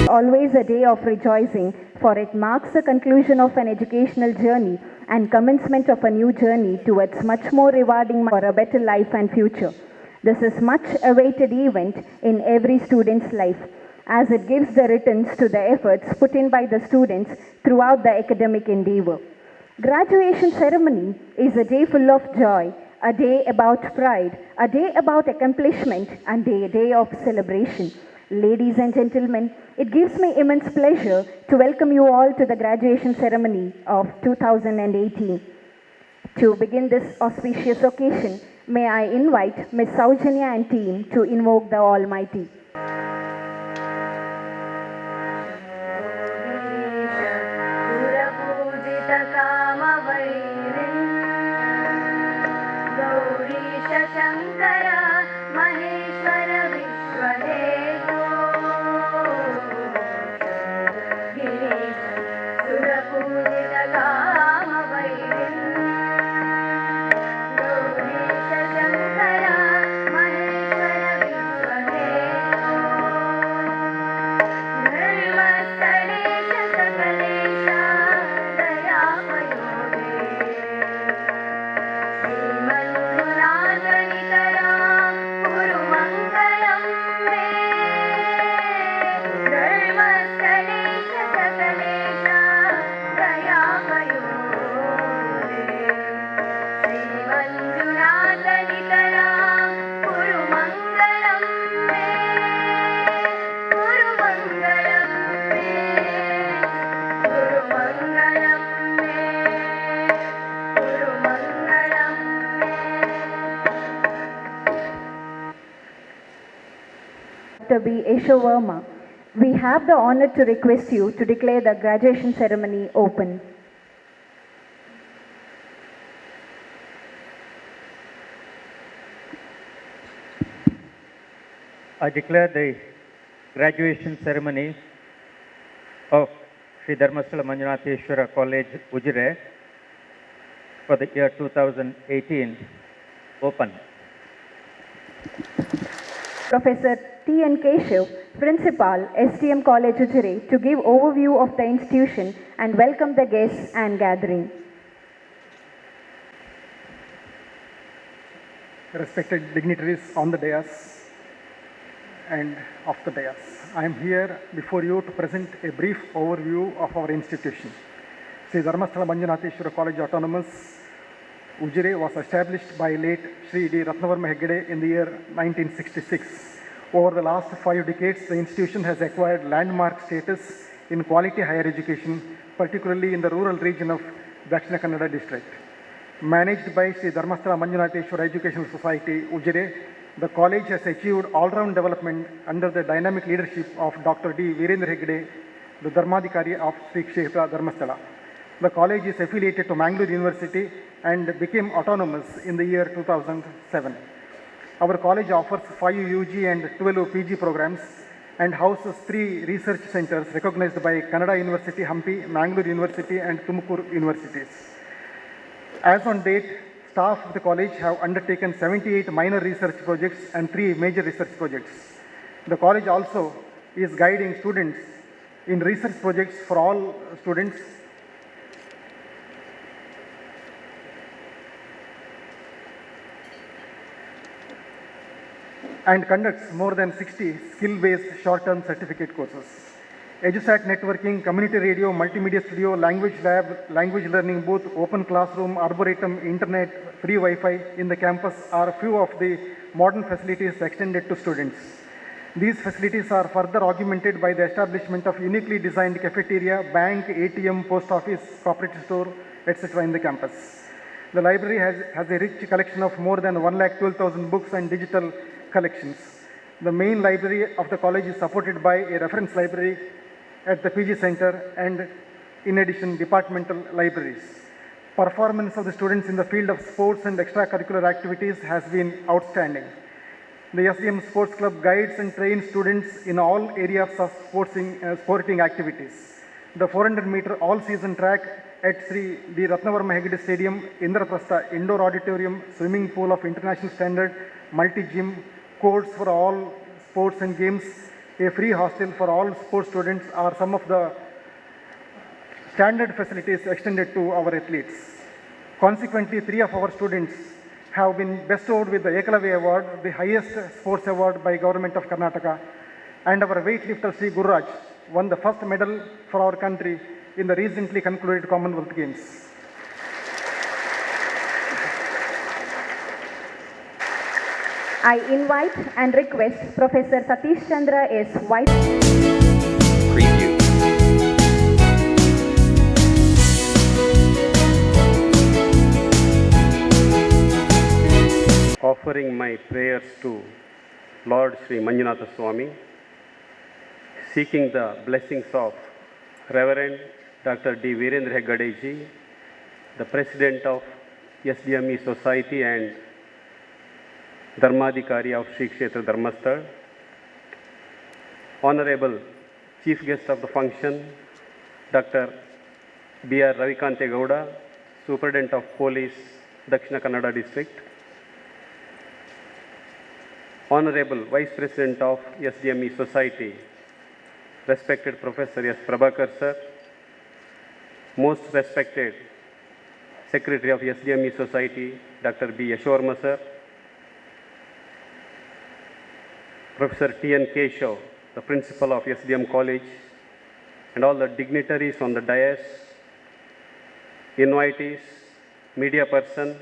Always a day of rejoicing, for it marks the conclusion of an educational journey and commencement of a new journey towards much more rewarding for a better life and future. This is much awaited event in every student's life, as it gives the returns to the efforts put in by the students throughout the academic endeavor. Graduation ceremony is a day full of joy, a day about pride, a day about accomplishment, and a day of celebration. Ladies and gentlemen, it gives me immense pleasure to welcome you all to the graduation ceremony of 2018. To begin this auspicious occasion, may I invite Ms. Saujanya and team to invoke the Almighty. Dr. B. Eshovarma, we have the honor to request you to declare the graduation ceremony open. I declare the graduation ceremony of Sri Dharmasthala Manjunatheshwara College, Ujire for the year 2018 open. Professor T. N. Keshav, Principal, STM College, Ujire, to give overview of the institution and welcome the guests and gathering. Respected dignitaries on the dais and off the dais, I am here before you to present a brief overview of our institution. Sri Dharmasthala Manjunatheshwara College Autonomous, Ujire was established by late Sri D. Ratnavarma Hegde in the year 1966. Over the last 5 decades, the institution has acquired landmark status in quality higher education, particularly in the rural region of Dakshina Kannada district. Managed by Sri Dharmasthala Manjunatheshwara Educational Society, Ujire, the college has achieved all-round development under the dynamic leadership of Dr. D. Virendra Hegde, the Dharmadhikari of Sri Kshetra Dharmasthala. The college is affiliated to Mangalore University and became autonomous in the year 2007. Our college offers 5 UG and 12 PG programs and houses 3 research centers recognized by Kannada University, Hampi, Mangalore University and Tumakuru universities. As on date, staff of the college have undertaken 78 minor research projects and 3 major research projects. The college also is guiding students in research projects for all students. and conducts more than 60 skill-based short-term certificate courses. EduSat networking, community radio, multimedia studio, language lab, language learning booth, open classroom, arboretum, internet, free Wi-Fi in the campus are a few of the modern facilities extended to students. These facilities are further augmented by the establishment of uniquely designed cafeteria, bank, ATM, post office, cooperative store, etc. in the campus. The library has a rich collection of more than 1,12,000 books and digital collections. The main library of the college is supported by a reference library at the PG Center and in addition departmental libraries. Performance of the students in the field of sports and extracurricular activities has been outstanding. The SDM Sports Club guides and trains students in all areas of sporting activities. The 400-meter all-season track at Sri D. Ratnavarma Hegde Stadium, Indraprastha Indoor Auditorium, swimming pool of international standard, multi-gym, courts for all sports and games, a free hostel for all sports students are some of the standard facilities extended to our athletes. Consequently, 3 of our students have been bestowed with the Ekalavya Award, the highest sports award by Government of Karnataka, and our weightlifter Sri Gurraj won the first medal for our country in the recently concluded Commonwealth Games. I invite and request Professor Satish Chandra S. Vice. Preview. Offering my prayers to Lord Sri Manjunatha Swami, seeking the blessings of Reverend Dr. D. Virendra Hegade ji, the President of SDME Society and Dharmadhikari of Sri Kshetra Dharmasthal, Honorable Chief Guest of the function, Dr. B.R. Ravikante Gowda, Superintendent of Police, Dakshina Kannada District, Honorable Vice President of SDME Society, respected Professor S. Prabhakar sir, most respected Secretary of SDME Society, Dr. B. Yashwarma sir, Professor T.N. Keshav, the Principal of SDM College, and all the dignitaries on the dais, invitees, media person,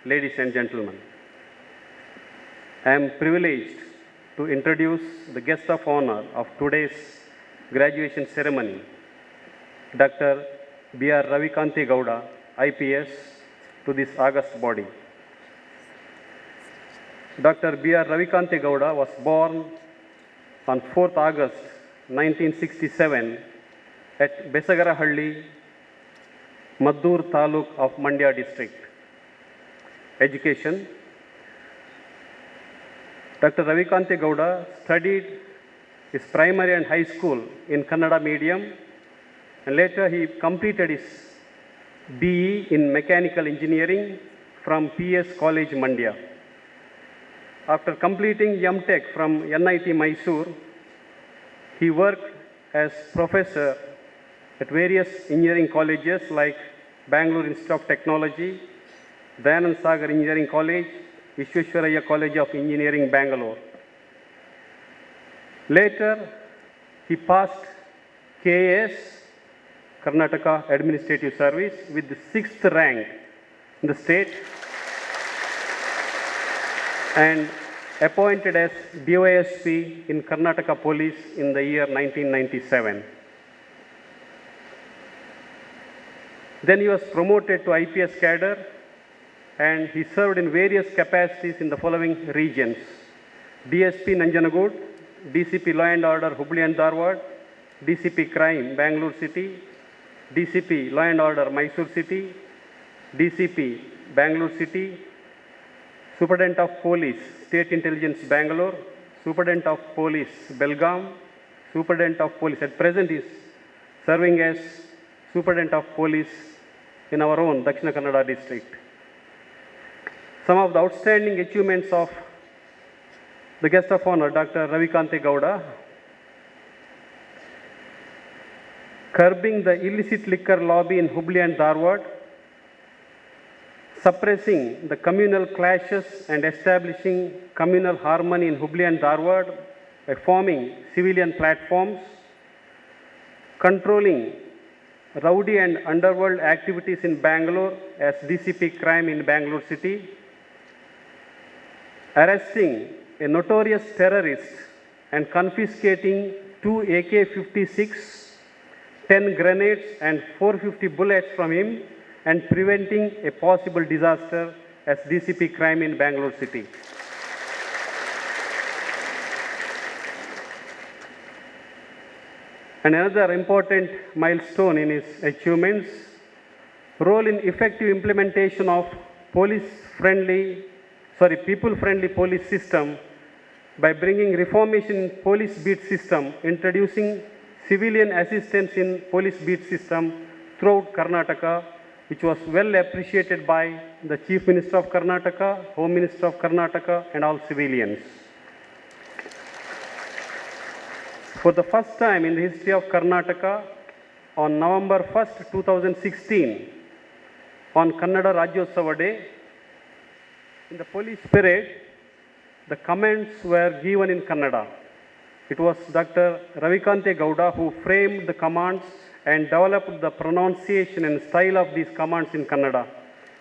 ladies and gentlemen. I am privileged to introduce the guest of honor of today's graduation ceremony, Dr. B.R. Ravikante Gowda, IPS, to this august body. Dr. B.R. Ravikante Gowda was born on 4th August 1967 at Besagarahalli, Maddur Taluk of Mandya district. Education. Dr. Ravikante Gowda studied his primary and high school in Kannada medium, and later he completed his BE in Mechanical Engineering from PS College Mandya. After completing MTech from NIT Mysore, he worked as professor at various engineering colleges like Bangalore Institute of Technology, Dayanand Sagar Engineering College, Vishweshwaraya College of Engineering, Bangalore. Later, he passed KAS, Karnataka Administrative Service, with the 6th rank in the state and appointed as DYSP in Karnataka Police in the year 1997. Then he was promoted to IPS cadre and he served in various capacities in the following regions: DSP Nanjanagud, DCP Law and Order Hubli and Dharwad, DCP Crime Bangalore City, DCP Law and Order Mysore City, DCP Bangalore City, Superintendent of Police State Intelligence Bangalore, Superintendent of Police Belgaum, Superintendent of Police. At present is serving as Superintendent of Police in our own Dakshina Kannada district. Some of the outstanding achievements of the guest of honor, Dr. Ravikante Gowda: curbing the illicit liquor lobby in Hubli and Dharwad, suppressing the communal clashes and establishing communal harmony in Hubli and Dharwad by forming civilian platforms, controlling rowdy and underworld activities in Bangalore as DCP crime in Bangalore city, arresting a notorious terrorist and confiscating 2 AK-56, 10 grenades and 450 bullets from him and preventing a possible disaster as DCP crime in Bangalore city. And another important milestone in his achievements, role in effective implementation of people-friendly police system by bringing reformation in police beat system, introducing civilian assistance in police beat system throughout Karnataka, which was well appreciated by the Chief Minister of Karnataka, Home Minister of Karnataka, and all civilians. For the first time in the history of Karnataka, on November 1st, 2016, on Kannada Rajyotsava Day, in the police parade, the comments were given in Kannada. It was Dr. Ravikante Gowda who framed the commands and developed the pronunciation and style of these commands in Kannada.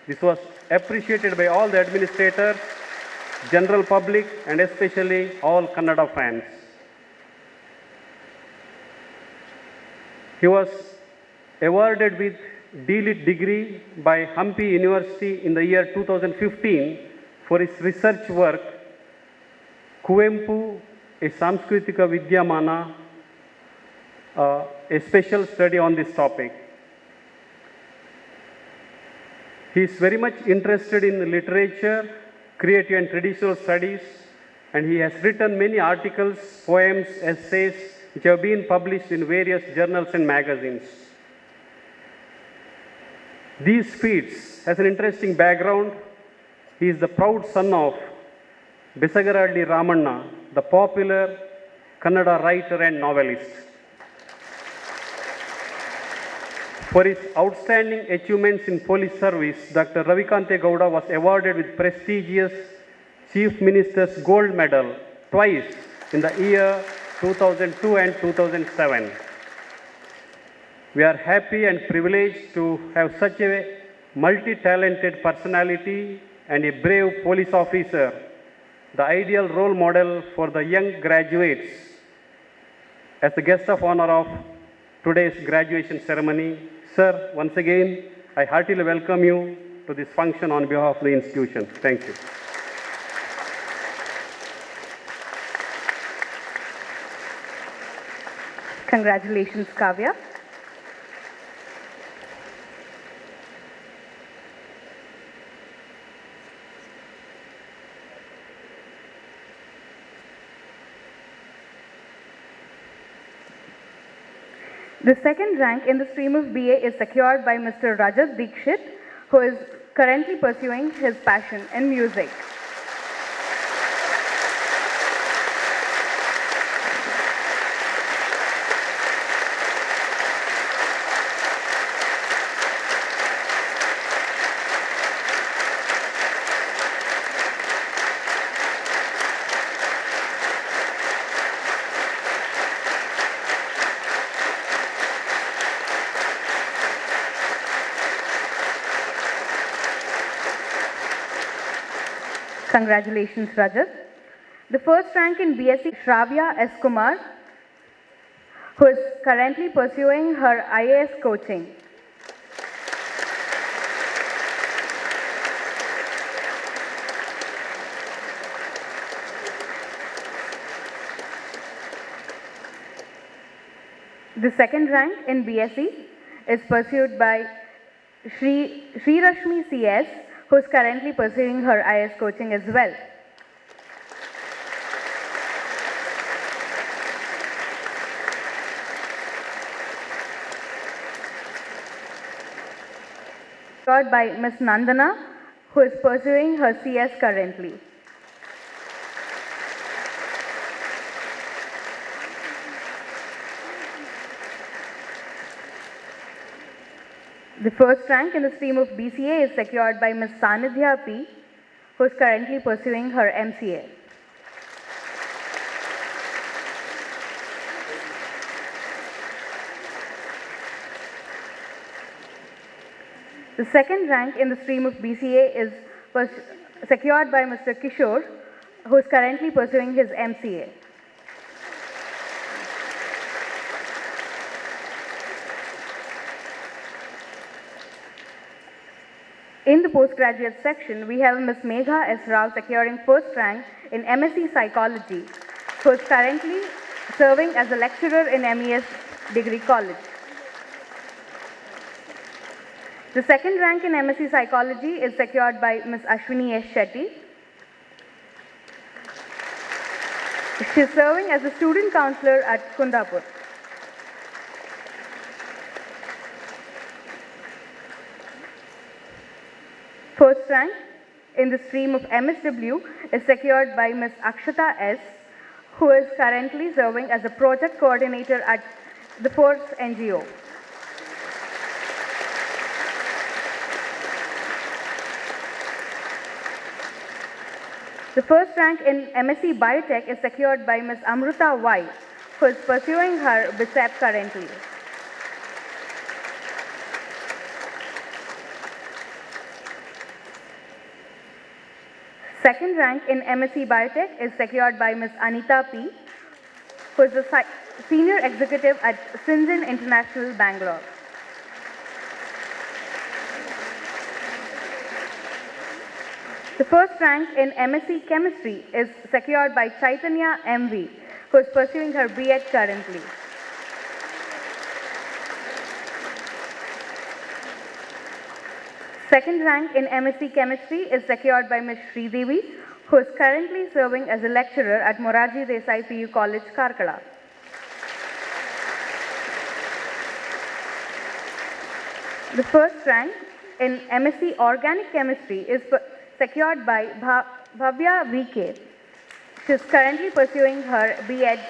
This was appreciated by all the administrators, general public, and especially all Kannada fans. He was awarded with D.Litt degree by Hampi University in the year 2015 for his research work, Kuvempu, a Samskritika Vidyamana, a special study on this topic. He is very much interested in literature, creative and traditional studies, and he has written many articles, poems, essays, which have been published in various journals and magazines. These feats has an interesting background. He is the proud son of Besagaralli Ramanna, the popular Kannada writer and novelist. For his outstanding achievements in police service, Dr. Ravikante Gowda was awarded with prestigious Chief Minister's Gold Medal twice in the year 2002 and 2007. We are happy and privileged to have such a multi-talented personality and a brave police officer, the ideal role model for the young graduates. As the guest of honor of today's graduation ceremony, sir, once again, I heartily welcome you to this function on behalf of the institution. Thank you. Congratulations, Kavya. The second rank in the stream of BA is secured by Mr. Rajat Dikshit, who is currently pursuing his passion in music. Congratulations, Rajat. The first rank in BSc, Shravya S. Kumar, who is currently pursuing her IAS coaching. The second rank in BSc is pursued by Sri Rashmi CS, who is currently pursuing her IAS coaching as well. Secured by Ms. Nandana, who is pursuing her CS currently. The first rank in the stream of BCA is secured by Ms. Sanidhya P, who is currently pursuing her MCA. The second rank in the stream of BCA is secured by Mr. Kishore, who is currently pursuing his MCA. In the postgraduate section, we have Ms. Megha S. Rao securing first rank in MSc Psychology, who is currently serving as a lecturer in MES Degree College. The second rank in MSc Psychology is secured by Ms. Ashwini S. Shetty. She is serving as a student counselor at Kundapur. First rank in the stream of MSW is secured by Ms. Akshata S, who is currently serving as a project coordinator at the Force NGO. The first rank in MSc Biotech is secured by Ms. Amruta Y, who is pursuing her BSEP currently. Second rank in MSc Biotech is secured by Ms. Anita P, who is the Senior Executive at Syngene International, Bangalore. The first rank in MSc Chemistry is secured by Chaitanya MV, who is pursuing her B.Ed currently. Second rank in MSc Chemistry is secured by Ms. Sridevi, who is currently serving as a lecturer at Morarji Desai PU College, Karkala. The first rank in MSc Organic Chemistry is secured by Bhavya VK. She is currently pursuing her B.Ed.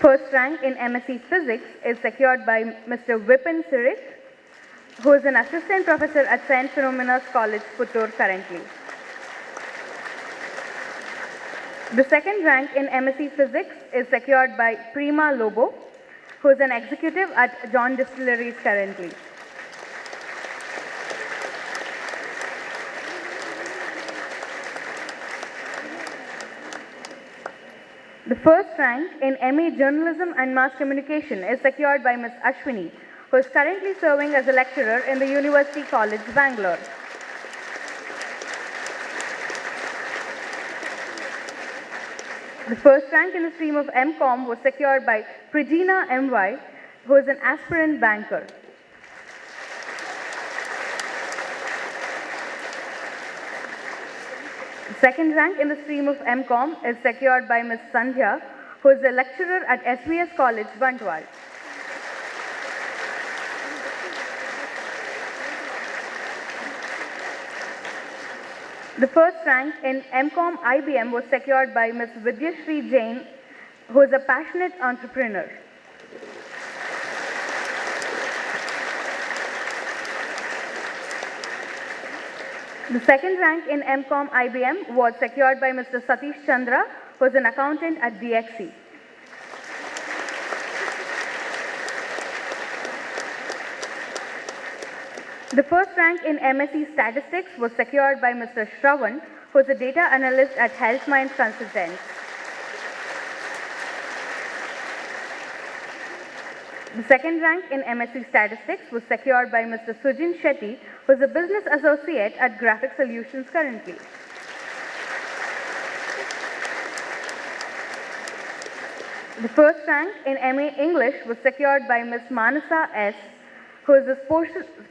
First rank in MSc Physics is secured by Mr. Vipin Sirik, who is an assistant professor at St. Philomena's College, Puttur currently. The second rank in MSc Physics is secured by Prima Lobo, who is an executive at John Distilleries currently. The first rank in MA Journalism and Mass Communication is secured by Ms. Ashwini, who is currently serving as a lecturer in the University College, Bangalore. The first rank in the stream of MCOM was secured by Prigina MY, who is an aspirant banker. The second rank in the stream of MCOM is secured by Ms. Sandhya, who is a lecturer at SVS College, Bantwal. The first rank in MCOM IBM was secured by Ms. Vidyashree Jain, who is a passionate entrepreneur. The second rank in MCOM IBM was secured by Mr. Satish Chandra, who is an accountant at DXC. The first rank in MSc Statistics was secured by Mr. Shravan, who is a data analyst at Health Minds Consultants. The second rank in MSc Statistics was secured by Mr. Sujin Shetty, who is a business associate at Graphic Solutions currently. The first rank in MA English was secured by Ms. Manasa S, who is a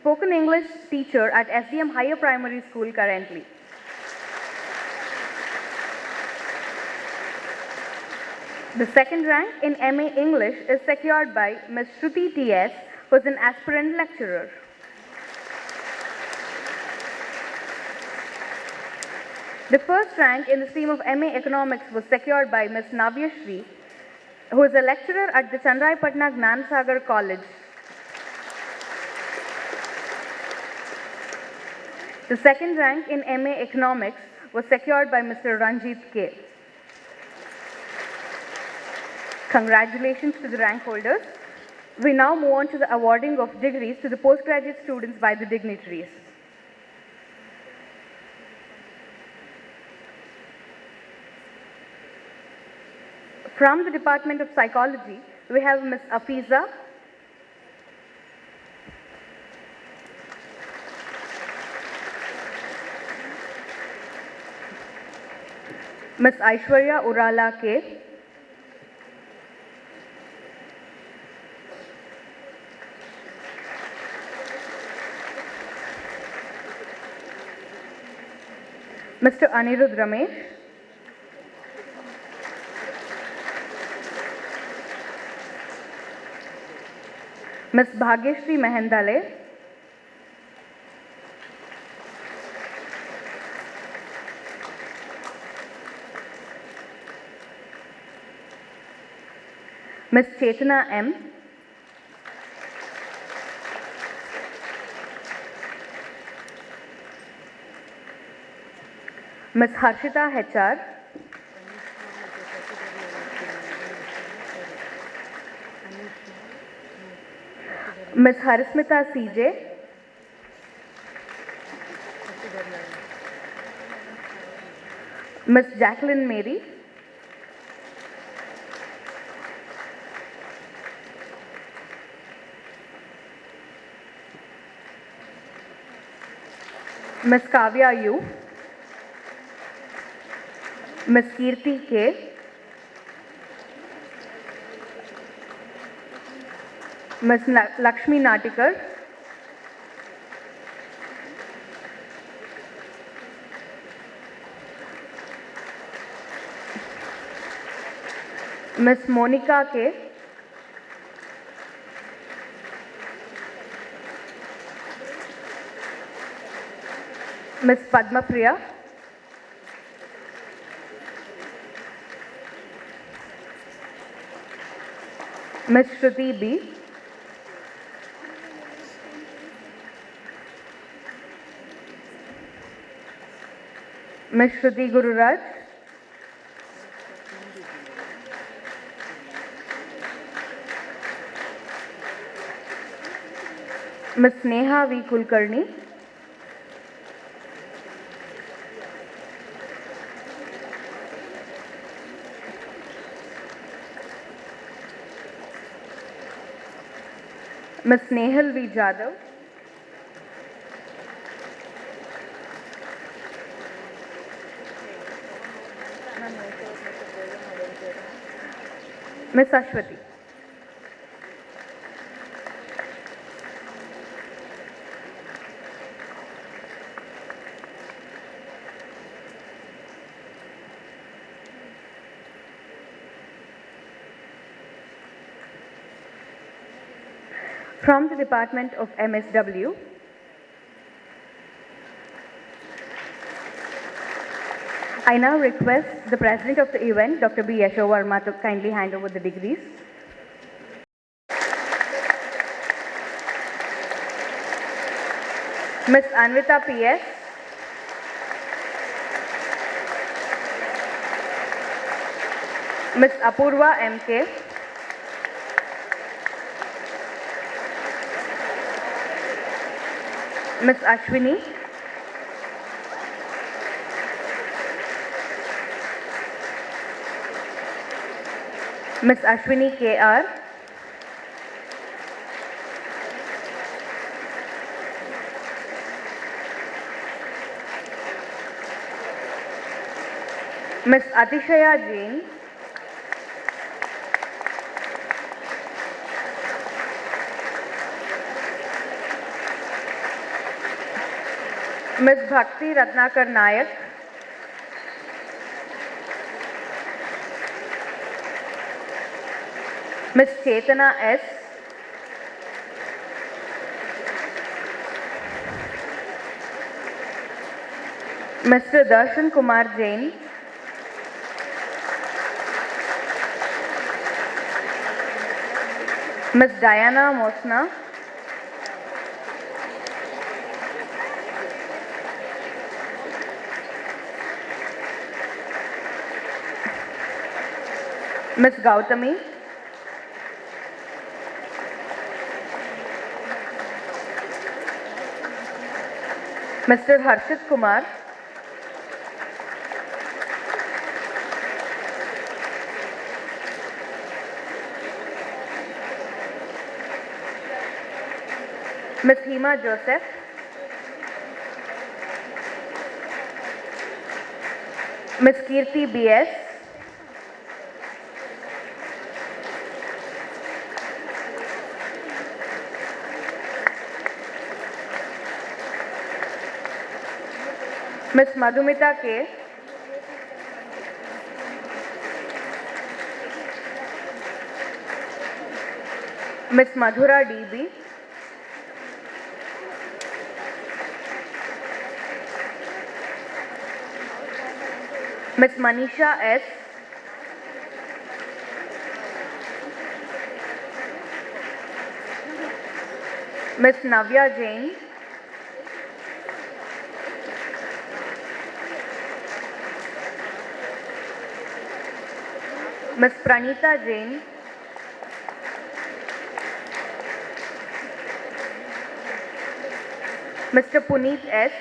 spoken English teacher at SDM Higher Primary School currently. The second rank in MA English is secured by Ms. Shruti T.S., who is an aspirant lecturer. The first rank in the stream of MA Economics was secured by Ms. Navya Shri, who is a lecturer at the Chandrayapatna Gnanasagar College. The second rank in MA Economics was secured by Mr. Ranjit K. Congratulations to the rank holders. We now move on to the awarding of degrees to the postgraduate students by the dignitaries. From the Department of Psychology, we have Ms. Afiza, Ms. Aishwarya Urala K, Mr. Anirudh Ramesh, Ms. Bhagyashree Mehendale, Ms. Chetana M, Ms. Harshita HR, Ms. Harismita CJ, Ms. Jacqueline Mary, Ms. Kavya U, Ms. Kirti K, Ms. Lakshmi Natikar, Ms. Monica K, Ms. Padma Priya, Ms. Shruti B, Ms. Shruti Gururaj, Ms. Neha V. Kulkarni, Ms. Nehal V. Jadhav, Ms. Ashwati. From the Department of MSW, I now request the President of the event, Dr. B. Yasho Verma, to kindly hand over the degrees. Ms. Anvita P.S., Ms. Apurva M.K., Ms. Ashwini, Ms. Ashwini K.R., Ms. Atishaya Jain, Ms. Bhakti Ratnakar Nayak, Ms. Chetana S, Mr. Darshan Kumar Jain, Ms. Diana Mosna, Ms. Gautami, Mr. Harshit Kumar, Ms. Hema Joseph, Ms. Kirti BS, Ms. Madhumita K, Ms. Madhura DB, Ms. Manisha S, Ms. Navya Jain, Ms. Pranita Jain, Mr. Puneet S,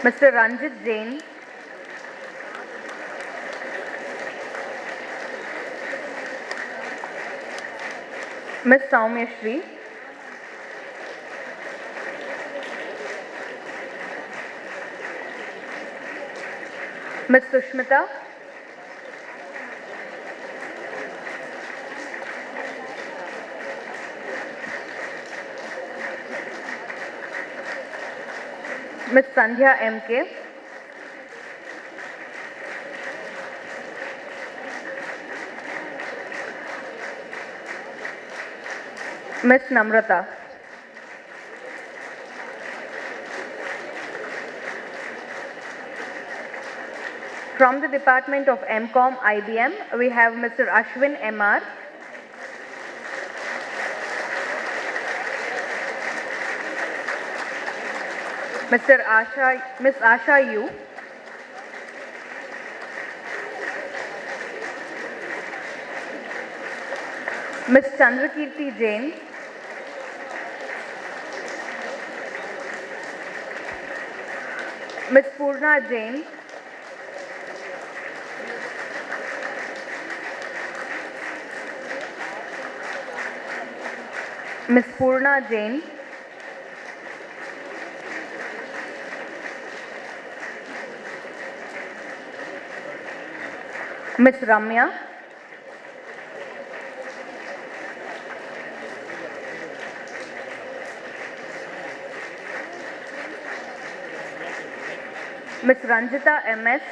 Mr. Ranjit Jain, Ms. Saumya Shri, Ms. Sushmita, Ms. Sandhya MK, Ms. Namrata. From the Department of MCOM IBM, we have Mr. Ashwin MR, Ms. Asha U, Ms. Chandrakirti Jain, Ms. Purna Jain, Ms. Purna Jain, Ms. Ramya, Ms. Ranjita MS,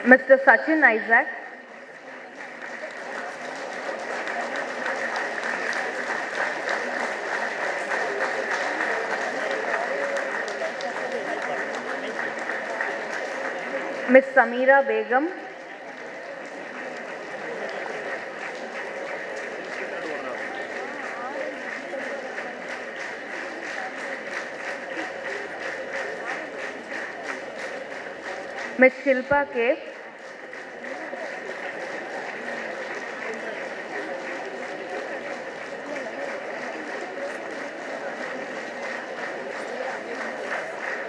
Mr. Sachin Isaac, Ms. Samira Begum, Ms. Shilpa K,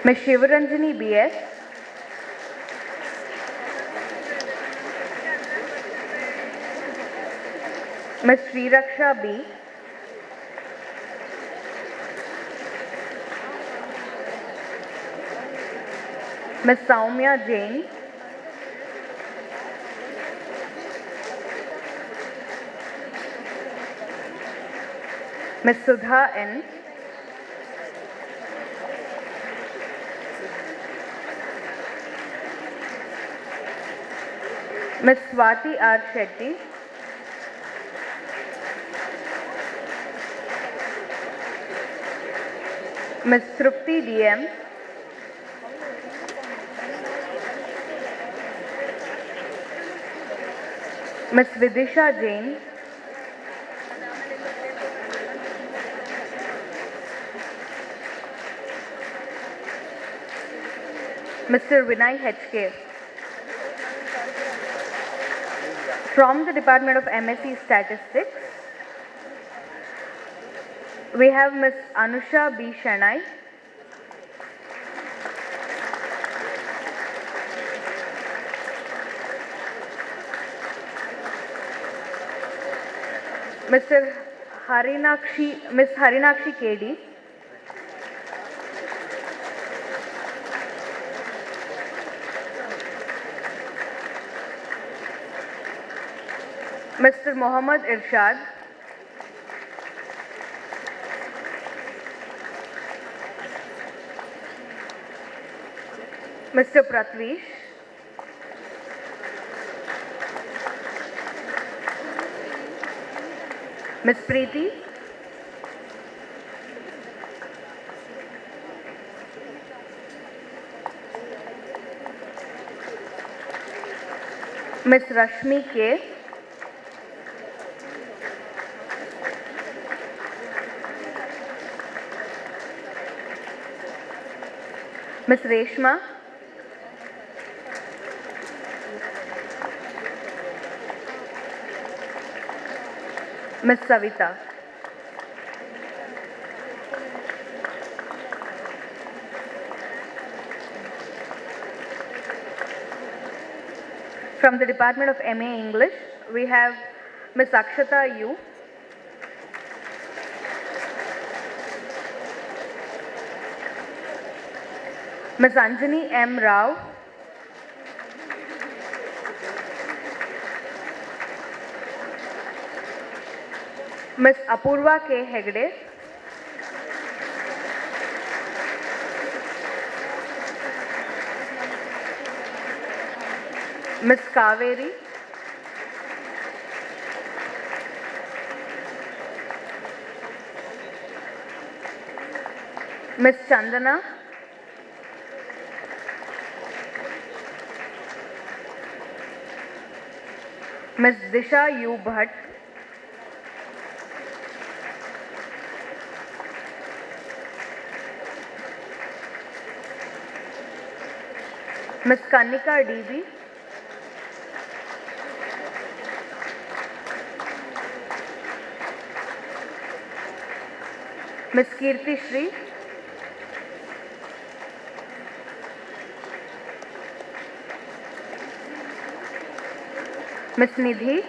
Ms. Shivaranjani BS, Ms. Sriraksha B, Ms. Saumya Jain, Ms. Sudha N, Ms. Swati R. Shetty, Ms. Trupti DM, Ms. Vidisha Jain, Mr. Vinay HK. From the Department of MSc Statistics, we have Ms. Anusha B. Shanai, Ms. Harinakshi KD, Mr. Mohammad Irshad, Mr. Pratvish, Ms. Preeti, Ms. Rashmi K, Ms. Reshma, Ms. Savita. From the Department of MA English, we have Ms. Akshata U, Ms. Anjani M. Rao, Ms. Apurva K. Hegde, Ms. Kaveri, Ms. Chandana, Ms. Disha U. Bhatt, Ms. Kanika DB, Ms. Kirti Shri, Ms. Nidhi,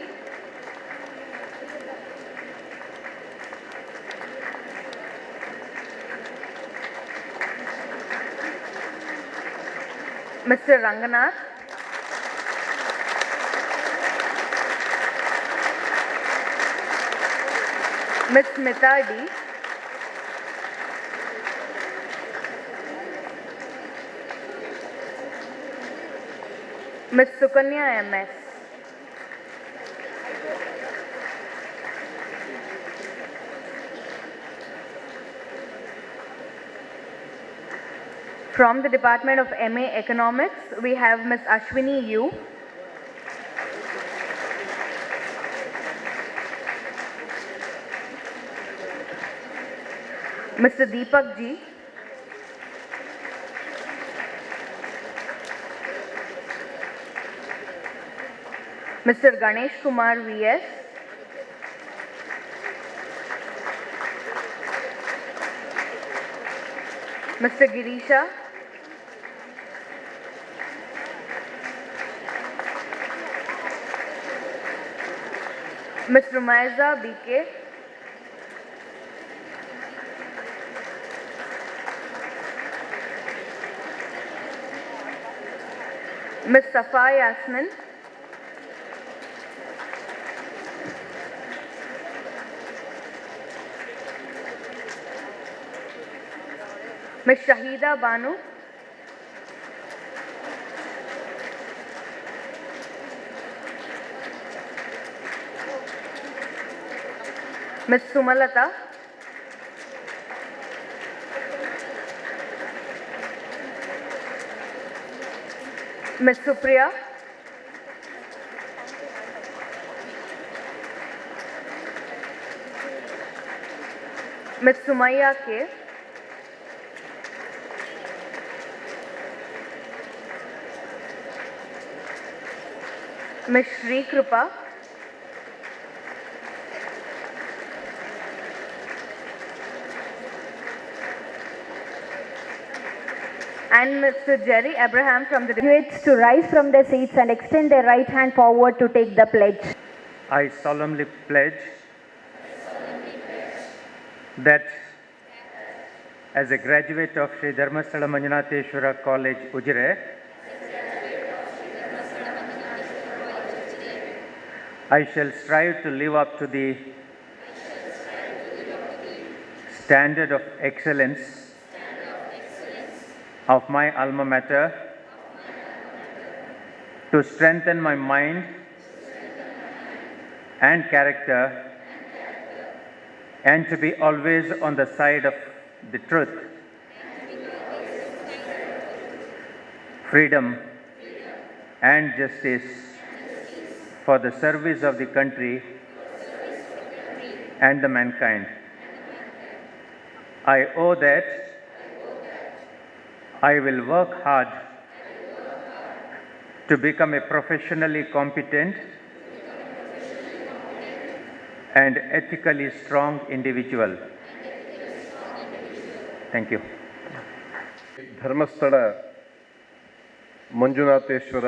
Mr. Ranganath, Ms. Smita D, Ms. Sukanya MS. From the Department of MA Economics, we have Ms. Ashwini U, Mr. Deepak G, Mr. Ganesh Kumar VS, Mr. Girisha, Ms. Rumaiza BK, Ms. Safa Yasmin, Ms. Shahida Banu, Ms. Sumalata, Ms. Supriya, Ms. Sumaya K. Ms. Shri Kripa. And Mr. Jerry Abraham from the Graduates to rise from their seats and extend their right hand forward to take the pledge. I solemnly pledge that as a graduate of Sri Dharmasthala Manjunatheshwara College, Ujire, I shall strive to live up to the standard of excellence of my alma mater, to strengthen my mind and character, and to be always on the side of the truth, freedom, and justice for the service of the country and the mankind. I owe that I will work hard to become a professionally competent and ethically strong individual. Thank you. Dharmasthala Manjunatheshwara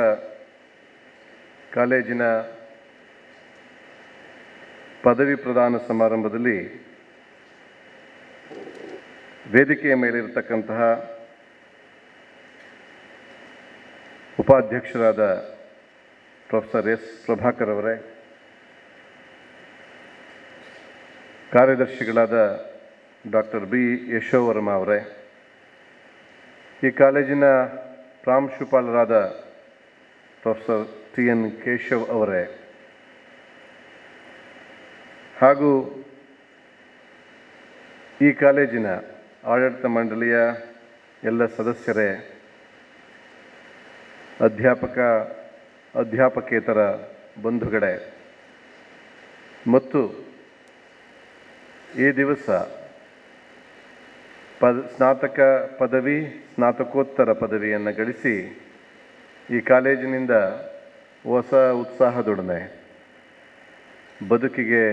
ಕಾಲೇಜಿನ ಪದವಿ ಪ್ರದಾನ ಸಮಾರಂಭದಲ್ಲಿ ವೇದಿಕೆಯ ಮೇಲಿರತಕ್ಕಂತಹ ಉಪಾಧ್ಯಕ್ಷರಾದ professor S Prabhakar ಅವರೇ, ಕಾರ್ಯದರ್ಶಿಗಳಾದ doctor B Yashovarma ಅವರೇ, ಈ ಕಾಲೇಜಿನ ಪ್ರಾಂಶುಪಾಲರಾದ ಪ್ರೊಫೆಸರ್ ಟಿ ಎನ್ ಕೇಶವ್ ಅವರೇ, ಹಾಗೂ ಈ ಕಾಲೇಜಿನ ಆಡಳಿತ ಮಂಡಳಿಯ ಎಲ್ಲ ಸದಸ್ಯರೇ, ಅಧ್ಯಾಪಕೇತರ ಬಂಧುಗಳೇ, ಮತ್ತು ಈ ದಿವಸ ಸ್ನಾತಕ ಪದವಿ, ಸ್ನಾತಕೋತ್ತರ ಪದವಿಯನ್ನು ಗಳಿಸಿ ಈ ಕಾಲೇಜಿನಿಂದ ಹೊಸ ಉತ್ಸಾಹದೊಡನೆ ಬದುಕಿಗೆ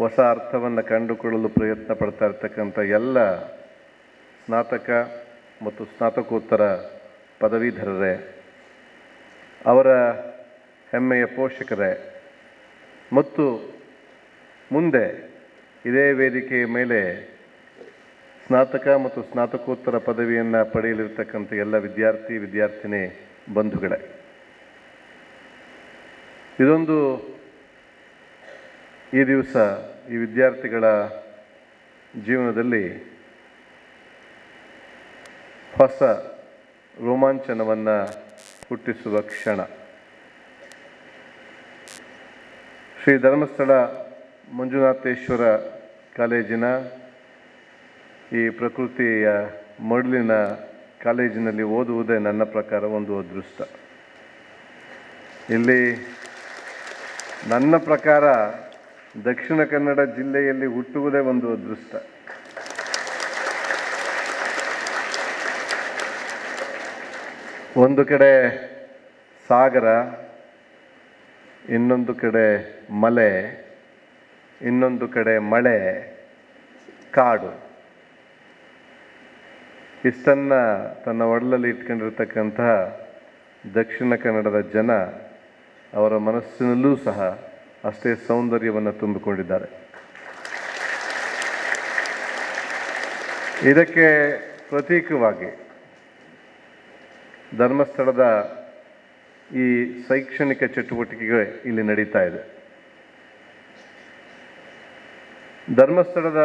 ಹೊಸ ಅರ್ಥವನ್ನು ಕಂಡುಕೊಳ್ಳಲು ಪ್ರಯತ್ನ ಪಡ್ತಾ ಇರ್ತಕ್ಕಂಥ ಎಲ್ಲ ಸ್ನಾತಕ ಮತ್ತು ಸ್ನಾತಕೋತ್ತರ ಪದವೀಧರರೇ, ಅವರ ಹೆಮ್ಮೆಯ ಪೋಷಕರೇ, ಮತ್ತು ಮುಂದೆ ಇದೇ ವೇದಿಕೆಯ ಮೇಲೆ ಸ್ನಾತಕ ಮತ್ತು ಸ್ನಾತಕೋತ್ತರ ಪದವಿಯನ್ನು ಪಡೆಯಲಿರ್ತಕ್ಕಂಥ ಎಲ್ಲ ವಿದ್ಯಾರ್ಥಿನಿ ಬಂಧುಗಳೇ, ಇದೊಂದು ಈ ದಿವಸ ಈ ವಿದ್ಯಾರ್ಥಿಗಳ ಜೀವನದಲ್ಲಿ ಹೊಸ ರೋಮಾಂಚನವನ್ನು ಹುಟ್ಟಿಸುವ ಕ್ಷಣ. ಶ್ರೀ ಧರ್ಮಸ್ಥಳ ಮಂಜುನಾಥೇಶ್ವರ ಕಾಲೇಜಿನ ಈ ಪ್ರಕೃತಿಯ ಮಡಲಿನ ಕಾಲೇಜಿನಲ್ಲಿ ಓದುವುದೇ ನನ್ನ ಪ್ರಕಾರ ಒಂದು ಅದೃಷ್ಟ. ಇಲ್ಲಿ ನನ್ನ ಪ್ರಕಾರ ದಕ್ಷಿಣ ಕನ್ನಡ ಜಿಲ್ಲೆಯಲ್ಲಿ ಹುಟ್ಟುವುದೇ ಒಂದು ಅದೃಷ್ಟ. ಒಂದು ಕಡೆ ಸಾಗರ, ಇನ್ನೊಂದು ಕಡೆ ಮಲೆ, ಇನ್ನೊಂದು ಕಡೆ ಮಳೆ, ಕಾಡು, ಇಷ್ಟನ್ನು ತನ್ನ ಒಡಲಲ್ಲಿ ಇಟ್ಕೊಂಡಿರ್ತಕ್ಕಂತಹ ದಕ್ಷಿಣ ಕನ್ನಡದ ಜನ ಅವರ ಮನಸ್ಸಿನಲ್ಲೂ ಸಹ ಅಷ್ಟೇ ಸೌಂದರ್ಯವನ್ನು ತುಂಬಿಕೊಂಡಿದ್ದಾರೆ. ಇದಕ್ಕೆ ಪ್ರತೀಕವಾಗಿ ಧರ್ಮಸ್ಥಳದ ಈ ಶೈಕ್ಷಣಿಕ ಚಟುವಟಿಕೆಗಳು ಇಲ್ಲಿ ನಡೀತಾ ಇದೆ. ಧರ್ಮಸ್ಥಳದ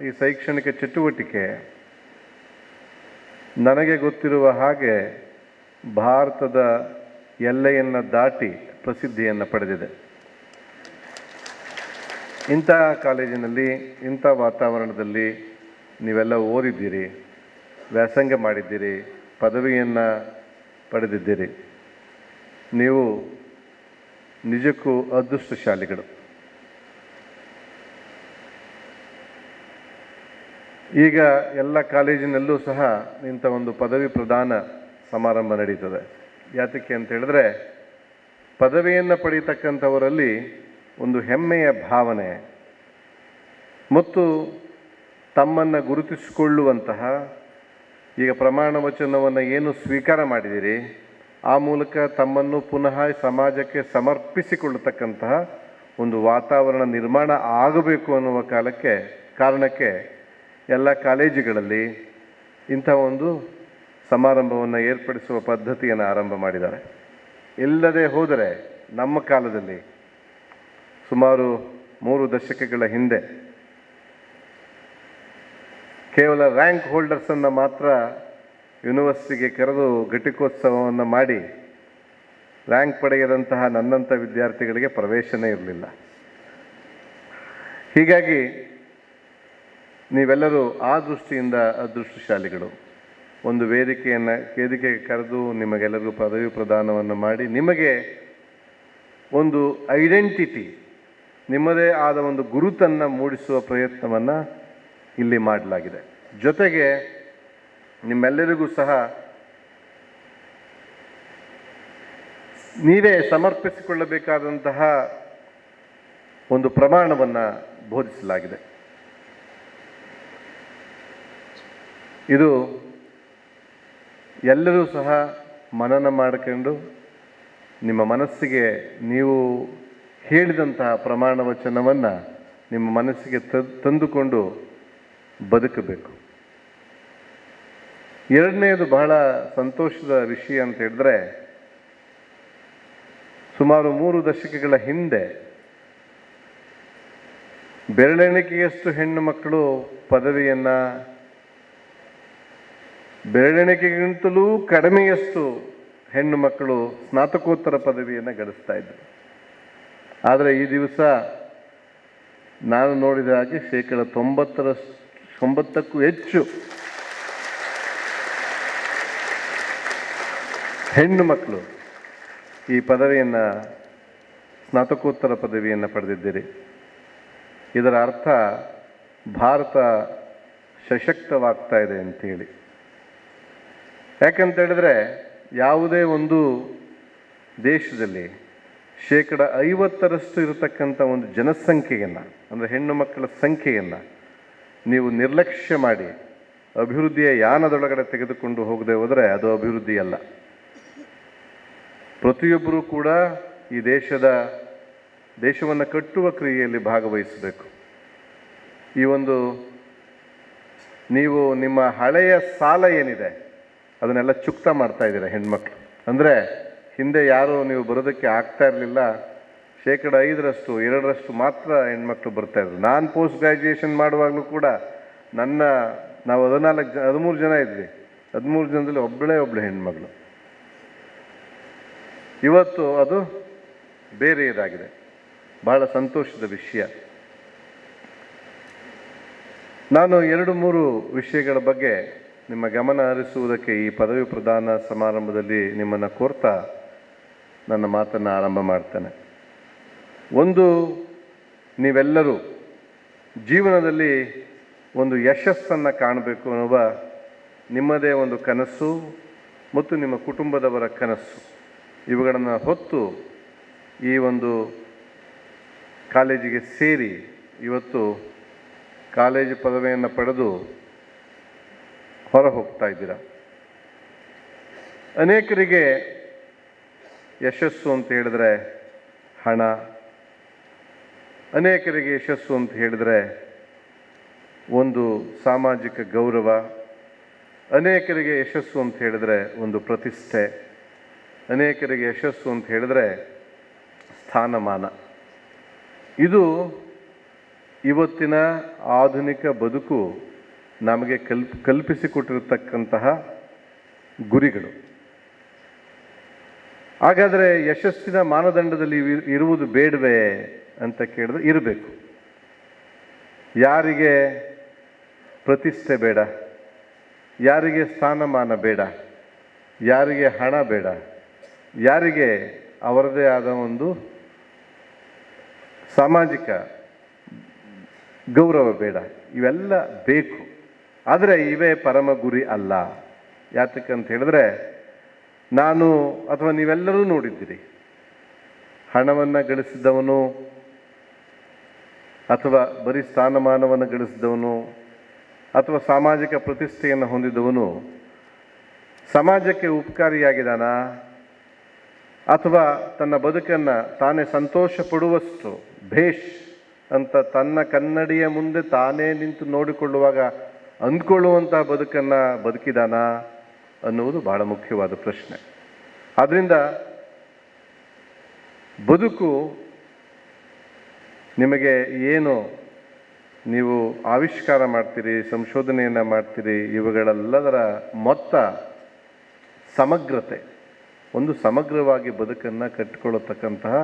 ಈ ಶೈಕ್ಷಣಿಕ ಚಟುವಟಿಕೆ ನನಗೆ ಗೊತ್ತಿರುವ ಹಾಗೆ ಭಾರತದ ಎಲ್ಲೆಯನ್ನು ದಾಟಿ ಪ್ರಸಿದ್ಧಿಯನ್ನು ಪಡೆದಿದೆ. ಇಂಥ ಕಾಲೇಜಿನಲ್ಲಿ, ಇಂಥ ವಾತಾವರಣದಲ್ಲಿ ನೀವೆಲ್ಲ ಓದಿದ್ದೀರಿ, ವ್ಯಾಸಂಗ ಮಾಡಿದ್ದೀರಿ, ಪದವಿಯನ್ನು ಪಡೆದಿದ್ದೀರಿ. ನೀವು ನಿಜಕ್ಕೂ ಅದೃಷ್ಟಶಾಲಿಗಳು. ಈಗ ಎಲ್ಲ ಕಾಲೇಜಿನಲ್ಲೂ ಸಹ ಇಂಥ ಒಂದು ಪದವಿ ಪ್ರದಾನ ಸಮಾರಂಭ ನಡೀತದೆ. ಯಾತಕ್ಕೆ ಅಂತ ಹೇಳಿದ್ರೆ ಪದವಿಯನ್ನು ಪಡೀತಕ್ಕಂಥವರಲ್ಲಿ ಒಂದು ಹೆಮ್ಮೆಯ ಭಾವನೆ ಮತ್ತು ತಮ್ಮನ್ನು ಗುರುತಿಸಿಕೊಳ್ಳುವಂತಹ, ಈಗ ಪ್ರಮಾಣ ವಚನವನ್ನು ಏನು ಸ್ವೀಕಾರ ಮಾಡಿದಿರಿ ಆ ಮೂಲಕ ತಮ್ಮನ್ನು ಪುನಃ ಸಮಾಜಕ್ಕೆ ಸಮರ್ಪಿಸಿಕೊಳ್ಳತಕ್ಕಂತಹ ಒಂದು ವಾತಾವರಣ ನಿರ್ಮಾಣ ಆಗಬೇಕು ಅನ್ನುವ ಕಾರಣಕ್ಕೆ ಎಲ್ಲ ಕಾಲೇಜುಗಳಲ್ಲಿ ಇಂಥ ಒಂದು ಸಮಾರಂಭವನ್ನು ಏರ್ಪಡಿಸುವ ಪದ್ಧತಿಯನ್ನು ಆರಂಭ ಮಾಡಿದ್ದಾರೆ. ಇಲ್ಲದೆ ಹೋದರೆ ನಮ್ಮ ಕಾಲದಲ್ಲಿ ಸುಮಾರು 3 ದಶಕಗಳ ಹಿಂದೆ ಕೇವಲ ರ್ಯಾಂಕ್ ಹೋಲ್ಡರ್ಸನ್ನು ಮಾತ್ರ ಯೂನಿವರ್ಸಿಟಿಗೆ ಕರೆದು ಘಟಿಕೋತ್ಸವವನ್ನು ಮಾಡಿ ರ್ಯಾಂಕ್ ಪಡೆಯದಂತಹ ನನ್ನಂಥ ವಿದ್ಯಾರ್ಥಿಗಳಿಗೆ ಪ್ರವೇಶನೇ ಇರಲಿಲ್ಲ. ಹೀಗಾಗಿ ನೀವೆಲ್ಲರೂ ಆ ದೃಷ್ಟಿಯಿಂದ ಅದೃಷ್ಟಶಾಲಿಗಳು. ಒಂದು ವೇದಿಕೆಗೆ ಕರೆದು ನಿಮಗೆಲ್ಲರಿಗೂ ಪದವಿ ಪ್ರದಾನವನ್ನು ಮಾಡಿ ನಿಮಗೆ ಒಂದು ಐಡೆಂಟಿಟಿ, ನಿಮ್ಮದೇ ಆದ ಒಂದು ಗುರುತನ್ನು ಮೂಡಿಸುವ ಪ್ರಯತ್ನವನ್ನು ಇಲ್ಲಿ ಮಾಡಲಾಗಿದೆ. ಜೊತೆಗೆ ನಿಮ್ಮೆಲ್ಲರಿಗೂ ಸಹ ನೀವೇ ಸಮರ್ಪಿಸಿಕೊಳ್ಳಬೇಕಾದಂತಹ ಒಂದು ಪ್ರಮಾಣವನ್ನು ಬೋಧಿಸಲಾಗಿದೆ. ಇದು ಎಲ್ಲರೂ ಸಹ ಮನನ ಮಾಡಿಕೊಂಡು ನಿಮ್ಮ ಮನಸ್ಸಿಗೆ ನೀವು ಹೇಳಿದಂತಹ ಪ್ರಮಾಣ ವಚನವನ್ನು ನಿಮ್ಮ ಮನಸ್ಸಿಗೆ ತಂದುಕೊಂಡು ಬದುಕಬೇಕು. ಎರಡನೆಯದು ಬಹಳ ಸಂತೋಷದ ವಿಷಯ ಅಂತ ಹೇಳಿದ್ರೆ, ಸುಮಾರು 3 ದಶಕಗಳ ಹಿಂದೆ ಬೆರಳೆಣಿಕೆಯಷ್ಟು ಹೆಣ್ಣು ಮಕ್ಕಳು ಪದವಿಯನ್ನು, ಬೆರಳೆಣಿಕೆಗಿಂತಲೂ ಕಡಿಮೆಯಷ್ಟು ಹೆಣ್ಣು ಮಕ್ಕಳು ಸ್ನಾತಕೋತ್ತರ ಪದವಿಯನ್ನು ಗಳಿಸ್ತಾ ಇದ್ದರು. ಆದರೆ ಈ ದಿವಸ ನಾನು ನೋಡಿದ ಹಾಗೆ 90% ಹೆಚ್ಚು ಹೆಣ್ಣು ಮಕ್ಕಳು ಈ ಪದವಿಯನ್ನು, ಸ್ನಾತಕೋತ್ತರ ಪದವಿಯನ್ನು ಪಡೆದಿದ್ದೀರಿ. ಇದರ ಅರ್ಥ ಭಾರತ ಸಶಕ್ತವಾಗ್ತಾ ಇದೆ ಅಂತೇಳಿ. ಯಾಕಂತೇಳಿದ್ರೆ ಯಾವುದೇ ಒಂದು ದೇಶದಲ್ಲಿ 50% ಇರತಕ್ಕಂಥ ಒಂದು ಜನಸಂಖ್ಯೆಯನ್ನು, ಅಂದರೆ ಹೆಣ್ಣು ಮಕ್ಕಳ ಸಂಖ್ಯೆಯನ್ನು ನೀವು ನಿರ್ಲಕ್ಷ್ಯ ಮಾಡಿ ಅಭಿವೃದ್ಧಿಯ ಯಾನದೊಳಗಡೆ ತೆಗೆದುಕೊಂಡು ಹೋಗದೆ ಹೋದರೆ ಅದು ಅಭಿವೃದ್ಧಿ ಅಲ್ಲ. ಪ್ರತಿಯೊಬ್ಬರೂ ಕೂಡ ಈ ದೇಶವನ್ನು ಕಟ್ಟುವ ಕ್ರಿಯೆಯಲ್ಲಿ ಭಾಗವಹಿಸಬೇಕು. ಈ ಒಂದು ನೀವು ನಿಮ್ಮ ಹಳೆಯ ಸಾಲ ಏನಿದೆ ಅದನ್ನೆಲ್ಲ ಚುಕ್ತಾ ಮಾಡ್ತಾ ಇದ್ದೀರ ಹೆಣ್ಮಕ್ಳು. ಅಂದರೆ ಹಿಂದೆ ಯಾರೂ ನೀವು ಬರೋದಕ್ಕೆ ಆಗ್ತಾ ಇರಲಿಲ್ಲ, 5%, 2% ಮಾತ್ರ ಹೆಣ್ಮಕ್ಳು ಬರ್ತಾಯಿದ್ರು. ನಾನು ಪೋಸ್ಟ್ ಗ್ರ್ಯಾಜುಯೇಷನ್ ಮಾಡುವಾಗಲೂ ಕೂಡ ನಾವು 13 ಜನ ಇದ್ವಿ. 13 ಜನದಲ್ಲಿ ಒಬ್ಬಳು ಹೆಣ್ಮಗಳು. ಇವತ್ತು ಅದು ಬೇರೆಯದಾಗಿದೆ. ಬಹಳ ಸಂತೋಷದ ವಿಷಯ. ನಾನು 2-3 ವಿಷಯಗಳ ಬಗ್ಗೆ ನಿಮ್ಮ ಗಮನ ಹರಿಸುವುದಕ್ಕೆ ಈ ಪದವಿ ಪ್ರದಾನ ಸಮಾರಂಭದಲ್ಲಿ ನಿಮ್ಮನ್ನು ಕೋರ್ತಾ ನನ್ನ ಮಾತನ್ನು ಆರಂಭ ಮಾಡ್ತೇನೆ. ಒಂದು, ನೀವೆಲ್ಲರೂ ಜೀವನದಲ್ಲಿ ಒಂದು ಯಶಸ್ಸನ್ನು ಕಾಣಬೇಕು ಅನ್ನುವ ನಿಮ್ಮದೇ ಒಂದು ಕನಸು ಮತ್ತು ನಿಮ್ಮ ಕುಟುಂಬದವರ ಕನಸು, ಇವುಗಳನ್ನು ಹೊತ್ತು ಈ ಒಂದು ಕಾಲೇಜಿಗೆ ಸೇರಿ ಇವತ್ತು ಕಾಲೇಜು ಪದವಿಯನ್ನು ಪಡೆದು ಹೊರ ಹೋಗ್ತಾ ಇದ್ದೀರ. ಅನೇಕರಿಗೆ ಯಶಸ್ಸು ಅಂತ ಹೇಳಿದ್ರೆ ಹಣ, ಅನೇಕರಿಗೆ ಯಶಸ್ಸು ಅಂತ ಹೇಳಿದ್ರೆ ಒಂದು ಸಾಮಾಜಿಕ ಗೌರವ, ಅನೇಕರಿಗೆ ಯಶಸ್ಸು ಅಂತ ಹೇಳಿದ್ರೆ ಒಂದು ಪ್ರತಿಷ್ಠೆ, ಅನೇಕರಿಗೆ ಯಶಸ್ಸು ಅಂತ ಹೇಳಿದ್ರೆ ಸ್ಥಾನಮಾನ. ಇದು ಇವತ್ತಿನ ಆಧುನಿಕ ಬದುಕು ನಮಗೆ ಕಲ್ಪಿಸಿಕೊಟ್ಟಿರತಕ್ಕಂತಹ ಗುರಿಗಳು. ಹಾಗಾದರೆ ಯಶಸ್ಸಿನ ಮಾನದಂಡದಲ್ಲಿ ಇರುವುದು ಬೇಡವೇ ಅಂತ ಕೇಳಿದ್ರೆ ಇರಬೇಕು. ಯಾರಿಗೆ ಪ್ರತಿಷ್ಠೆ ಬೇಡ, ಯಾರಿಗೆ ಸ್ಥಾನಮಾನ ಬೇಡ, ಯಾರಿಗೆ ಹಣ ಬೇಡ, ಯಾರಿಗೆ ಅವರದೇ ಆದ ಒಂದು ಸಾಮಾಜಿಕ ಗೌರವ ಬೇಡ, ಇವೆಲ್ಲ ಬೇಕು. ಆದರೆ ಇವೇ ಪರಮ ಗುರಿ ಅಲ್ಲ. ಯಾತಕ್ಕಂತ ಹೇಳಿದ್ರೆ, ನಾನು ಅಥವಾ ನೀವೆಲ್ಲರೂ ನೋಡಿದ್ದೀರಿ, ಹಣವನ್ನು ಗಳಿಸಿದವನು ಅಥವಾ ಬರೀ ಸ್ಥಾನಮಾನವನ್ನು ಗಳಿಸಿದವನು ಅಥವಾ ಸಾಮಾಜಿಕ ಪ್ರತಿಷ್ಠೆಯನ್ನು ಹೊಂದಿದವನು ಸಮಾಜಕ್ಕೆ ಉಪಕಾರಿಯಾಗಿದ್ದಾನ ಅಥವಾ ತನ್ನ ಬದುಕನ್ನು ತಾನೇ ಸಂತೋಷ ಪಡುವಷ್ಟು ಭೇಷ್ ಅಂತ ತನ್ನ ಕನ್ನಡಿಯ ಮುಂದೆ ತಾನೇ ನಿಂತು ನೋಡಿಕೊಳ್ಳುವಾಗ ಅಂದ್ಕೊಳ್ಳುವಂಥ ಬದುಕನ್ನು ಬದುಕಿದಾನ ಅನ್ನುವುದು ಬಹಳ ಮುಖ್ಯವಾದ ಪ್ರಶ್ನೆ. ಆದ್ದರಿಂದ ಬದುಕು ನಿಮಗೆ ಏನು ನೀವು ಆವಿಷ್ಕಾರ ಮಾಡ್ತೀರಿ, ಸಂಶೋಧನೆಯನ್ನು ಮಾಡ್ತೀರಿ, ಇವುಗಳೆಲ್ಲದರ ಮೊತ್ತ ಸಮಗ್ರತೆ, ಒಂದು ಸಮಗ್ರವಾಗಿ ಬದುಕನ್ನು ಕಟ್ಟಿಕೊಳ್ಳತಕ್ಕಂತಹ,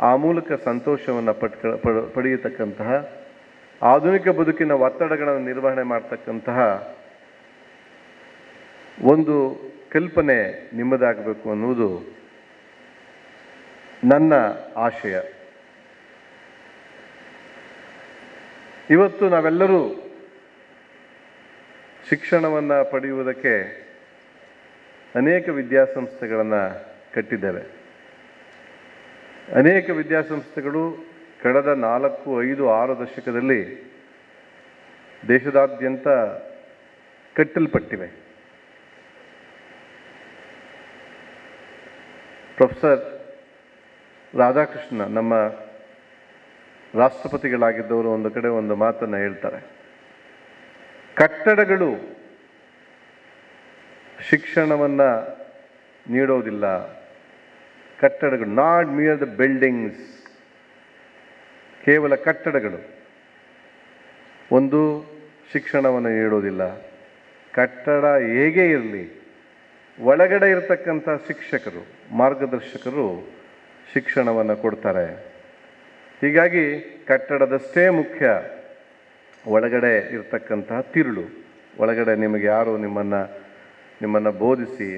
ಆ ಮೂಲಕ ಸಂತೋಷವನ್ನು ಪಡೆಯತಕ್ಕಂತಹ, ಆಧುನಿಕ ಬದುಕಿನ ಒತ್ತಡಗಳನ್ನು ನಿರ್ವಹಣೆ ಮಾಡ್ತಕ್ಕಂತಹ ಒಂದು ಕಲ್ಪನೆ ನಿಮ್ಮದಾಗಬೇಕು ಅನ್ನುವುದು ನನ್ನ ಆಶಯ. ಇವತ್ತು ನಾವೆಲ್ಲರೂ ಶಿಕ್ಷಣವನ್ನು ಪಡೆಯುವುದಕ್ಕೆ ಅನೇಕ ವಿದ್ಯಾಸಂಸ್ಥೆಗಳನ್ನು ಕಟ್ಟಿದ್ದೇವೆ. ಅನೇಕ ವಿದ್ಯಾಸಂಸ್ಥೆಗಳು ಕಳೆದ 4, 5, 6 ದಶಕದಲ್ಲಿ ದೇಶದಾದ್ಯಂತ ಕಟ್ಟಲ್ಪಟ್ಟಿವೆ. ಪ್ರೊಫೆಸರ್ ರಾಧಾಕೃಷ್ಣ, ನಮ್ಮ ರಾಷ್ಟ್ರಪತಿಗಳಾಗಿದ್ದವರು, ಒಂದು ಕಡೆ ಒಂದು ಮಾತನ್ನು ಹೇಳ್ತಾರೆ, ಕಟ್ಟಡಗಳು ಶಿಕ್ಷಣವನ್ನು ನೀಡೋದಿಲ್ಲ. ಕಟ್ಟಡಗಳು, ನಾಟ್ ಮಿಯರ್ ದ ಬಿಲ್ಡಿಂಗ್ಸ್, ಕೇವಲ ಕಟ್ಟಡಗಳು ಒಂದು ಶಿಕ್ಷಣವನ್ನು ನೀಡೋದಿಲ್ಲ. ಕಟ್ಟಡ ಹೇಗೆ ಇರಲಿ, ಒಳಗಡೆ ಇರತಕ್ಕಂಥ ಶಿಕ್ಷಕರು, ಮಾರ್ಗದರ್ಶಕರು ಶಿಕ್ಷಣವನ್ನು ಕೊಡ್ತಾರೆ. ಹೀಗಾಗಿ ಕಟ್ಟಡದಷ್ಟೇ ಮುಖ್ಯ ಒಳಗಡೆ ಇರತಕ್ಕಂತಹ ತಿರುಳು. ಒಳಗಡೆ ನಿಮಗೆ ಯಾರು ನಿಮ್ಮನ್ನು ಬೋಧಿಸಿ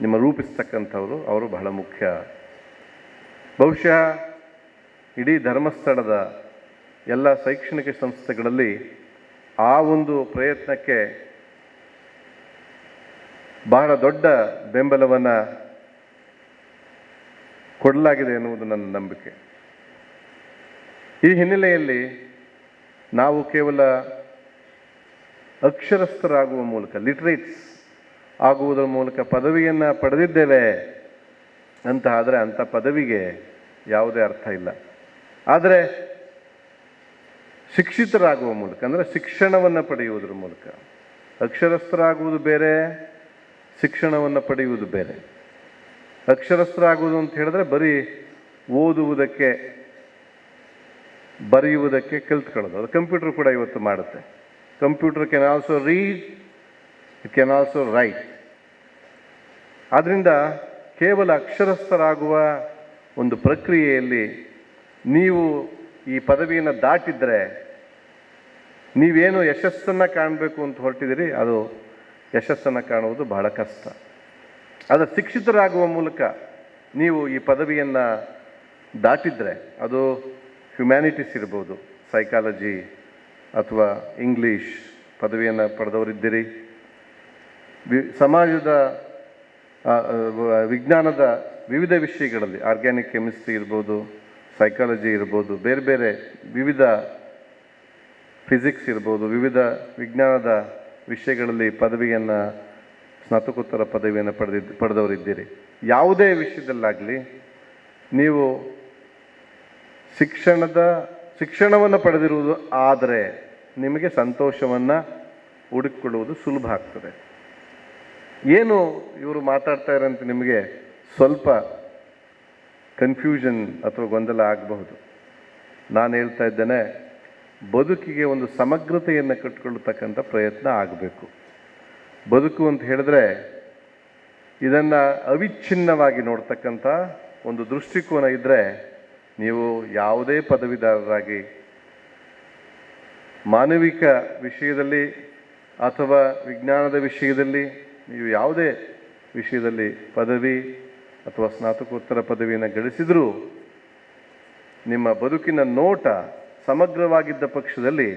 ನಿಮ್ಮ ರೂಪಿಸ್ತಕ್ಕಂಥವರು, ಅವರು ಬಹಳ ಮುಖ್ಯ. ಬಹುಶಃ ಇಡೀ ಧರ್ಮಸ್ಥಳದ ಎಲ್ಲ ಶೈಕ್ಷಣಿಕ ಸಂಸ್ಥೆಗಳಲ್ಲಿ ಆ ಒಂದು ಪ್ರಯತ್ನಕ್ಕೆ ಬಹಳ ದೊಡ್ಡ ಬೆಂಬಲವನ್ನು ಕೊಡಲಾಗಿದೆ ಎನ್ನುವುದು ನನ್ನ ನಂಬಿಕೆ. ಈ ಹಿನ್ನೆಲೆಯಲ್ಲಿ ನಾವು ಕೇವಲ ಅಕ್ಷರಸ್ಥರಾಗುವ ಮೂಲಕ, ಲಿಟ್ರೇಟ್ಸ್ ಆಗುವುದರ ಮೂಲಕ ಪದವಿಯನ್ನು ಪಡೆದಿದ್ದೇವೆ ಅಂತ ಆದರೆ ಅಂಥ ಪದವಿಗೆ ಯಾವುದೇ ಅರ್ಥ ಇಲ್ಲ. ಆದರೆ ಶಿಕ್ಷಿತರಾಗುವ ಮೂಲಕ, ಅಂದರೆ ಶಿಕ್ಷಣವನ್ನು ಪಡೆಯುವುದರ ಮೂಲಕ, ಅಕ್ಷರಸ್ಥರಾಗುವುದು ಬೇರೆ, ಶಿಕ್ಷಣವನ್ನು ಪಡೆಯುವುದು ಬೇರೆ. ಅಕ್ಷರಸ್ಥರಾಗುವುದು ಅಂತ ಹೇಳಿದ್ರೆ ಬರೀ ಓದುವುದಕ್ಕೆ ಬರೆಯುವುದಕ್ಕೆ ಕಲ್ತ್ಕೊಳ್ಳೋದು. ಅದು ಕಂಪ್ಯೂಟರ್ ಕೂಡ ಇವತ್ತು ಮಾಡುತ್ತೆ. Computer can also read, it can also right. ಆದ್ದರಿಂದ ಕೇವಲ ಅಕ್ಷರಸ್ಥರಾಗುವ ಒಂದು ಪ್ರಕ್ರಿಯೆಯಲ್ಲಿ ನೀವು ಈ ಪದವಿಯನ್ನು ದಾಟಿದರೆ ನೀವೇನು ಯಶಸ್ಸನ್ನು ಕಾಣಬೇಕು ಅಂತ ಹೊರಟಿದ್ದೀರಿ, ಅದು ಯಶಸ್ಸನ್ನು ಕಾಣುವುದು ಬಹಳ ಕಷ್ಟ. ಆದರೆ ಶಿಕ್ಷಿತರಾಗುವ ಮೂಲಕ ನೀವು ಈ ಪದವಿಯನ್ನು ದಾಟಿದರೆ, ಅದು ಹ್ಯುಮ್ಯಾನಿಟೀಸ್ ಇರ್ಬೋದು, ಸೈಕಾಲಜಿ ಅಥವಾ ಇಂಗ್ಲೀಷ್ ಪದವಿಯನ್ನು ಪಡೆದವರಿದ್ದೀರಿ, ಸಮಾಜದ ವಿಜ್ಞಾನದ ವಿವಿಧ ವಿಷಯಗಳಲ್ಲಿ, ಆರ್ಗ್ಯಾನಿಕ್ ಕೆಮಿಸ್ಟ್ರಿ ಇರ್ಬೋದು, ಸೈಕಾಲಜಿ ಇರ್ಬೋದು, ಬೇರೆ ಬೇರೆ ವಿವಿಧ ಫಿಸಿಕ್ಸ್ ಇರ್ಬೋದು, ವಿವಿಧ ವಿಜ್ಞಾನದ ವಿಷಯಗಳಲ್ಲಿ ಪದವಿಯನ್ನು, ಸ್ನಾತಕೋತ್ತರ ಪದವಿಯನ್ನು ಪಡೆದವರಿದ್ದೀರಿ. ಯಾವುದೇ ವಿಷಯದಲ್ಲಾಗಲಿ ನೀವು ಶಿಕ್ಷಣವನ್ನು ಪಡೆದಿರುವುದು ಆದರೆ ನಿಮಗೆ ಸಂತೋಷವನ್ನು ಹುಡುಕಿಕೊಳ್ಳುವುದು ಸುಲಭ ಆಗ್ತದೆ. ಏನು ಇವರು ಮಾತಾಡ್ತಾ ಇರೋಂತ ನಿಮಗೆ ಸ್ವಲ್ಪ ಕನ್ಫ್ಯೂಷನ್ ಅಥವಾ ಗೊಂದಲ ಆಗಬಹುದು. ನಾನು ಹೇಳ್ತಾ ಇದ್ದೇನೆ, ಬದುಕಿಗೆ ಒಂದು ಸಮಗ್ರತೆಯನ್ನು ಕಟ್ಟಿಕೊಳ್ಳತಕ್ಕಂಥ ಪ್ರಯತ್ನ ಆಗಬೇಕು. ಬದುಕು ಅಂತ ಹೇಳಿದ್ರೆ ಇದನ್ನು ಅವಿಚ್ಛಿನ್ನವಾಗಿ ನೋಡ್ತಕ್ಕಂಥ ಒಂದು ದೃಷ್ಟಿಕೋನ ಇದ್ದರೆ ನೀವು ಯಾವುದೇ ಪದವೀಧರರಾಗಿ ಮಾನವಿಕ ವಿಷಯದಲ್ಲಿ ಅಥವಾ ವಿಜ್ಞಾನದ ವಿಷಯದಲ್ಲಿ, ನೀವು ಯಾವುದೇ ವಿಷಯದಲ್ಲಿ ಪದವಿ ಅಥವಾ ಸ್ನಾತಕೋತ್ತರ ಪದವಿಯನ್ನು ಗಳಿಸಿದರೂ ನಿಮ್ಮ ಬದುಕಿನ ನೋಟ ಸಮಗ್ರವಾಗಿದ್ದ ಪಕ್ಷದಲ್ಲಿ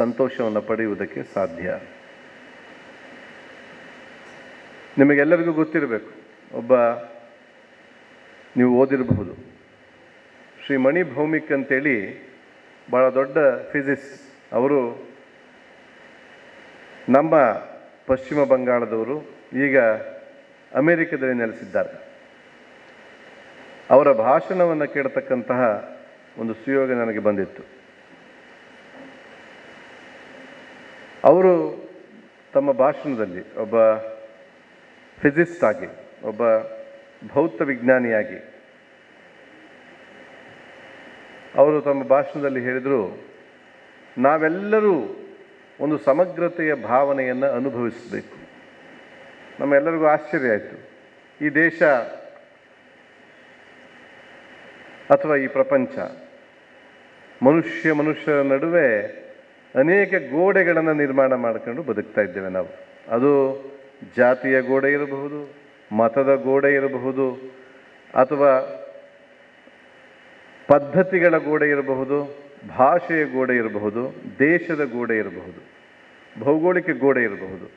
ಸಂತೋಷವನ್ನು ಪಡೆಯುವುದಕ್ಕೆ ಸಾಧ್ಯ. ನಿಮಗೆಲ್ಲರಿಗೂ ಗೊತ್ತಿರಬೇಕು, ಒಬ್ಬ ನೀವು ಓದಿರಬಹುದು, ಶ್ರೀ ಮಣಿ ಭೌಮಿಕ್ ಅಂತೇಳಿ ಭಾಳ ದೊಡ್ಡ ಫಿಸಿಕ್ಸ್. ಅವರು ನಮ್ಮ ಪಶ್ಚಿಮ ಬಂಗಾಳದವರು, ಈಗ ಅಮೇರಿಕದಲ್ಲಿ ನೆಲೆಸಿದ್ದಾರೆ. ಅವರ ಭಾಷಣವನ್ನು ಕೇಳತಕ್ಕಂತಹ ಒಂದು ಸುಯೋಗ ನನಗೆ ಬಂದಿತ್ತು. ಅವರು ತಮ್ಮ ಭಾಷಣದಲ್ಲಿ ಒಬ್ಬ ಫಿಸಿಸಿಸ್ಟ್ ಆಗಿ, ಒಬ್ಬ ಭೌತ ವಿಜ್ಞಾನಿಯಾಗಿ ಅವರು ತಮ್ಮ ಭಾಷಣದಲ್ಲಿ ಹೇಳಿದರು, ನಾವೆಲ್ಲರೂ ಒಂದು ಸಮಗ್ರತೆಯ ಭಾವನೆಯನ್ನು ಅನುಭವಿಸಬೇಕು. ನಮ್ಮೆಲ್ಲರಿಗೂ ಆಶ್ಚರ್ಯ ಆಯಿತು. ಈ ದೇಶ ಅಥವಾ ಈ ಪ್ರಪಂಚ, ಮನುಷ್ಯರ ನಡುವೆ ಅನೇಕ ಗೋಡೆಗಳನ್ನು ನಿರ್ಮಾಣ ಮಾಡ್ಕೊಂಡು ಬದುಕ್ತಾ ಇದ್ದೇವೆ ನಾವು. ಅದು ಜಾತಿಯ ಗೋಡೆ ಇರಬಹುದು, ಮತದ ಗೋಡೆ ಇರಬಹುದು, ಅಥವಾ ಪದ್ಧತಿಗಳ ಗೋಡೆ ಇರಬಹುದು, ಭಾಷೆಯ ಗೋಡೆ ಇರಬಹುದು, ದೇಶದ ಗೋಡೆ ಇರಬಹುದು, ಭೌಗೋಳಿಕ ಗೋಡೆ ಇರಬಹುದು.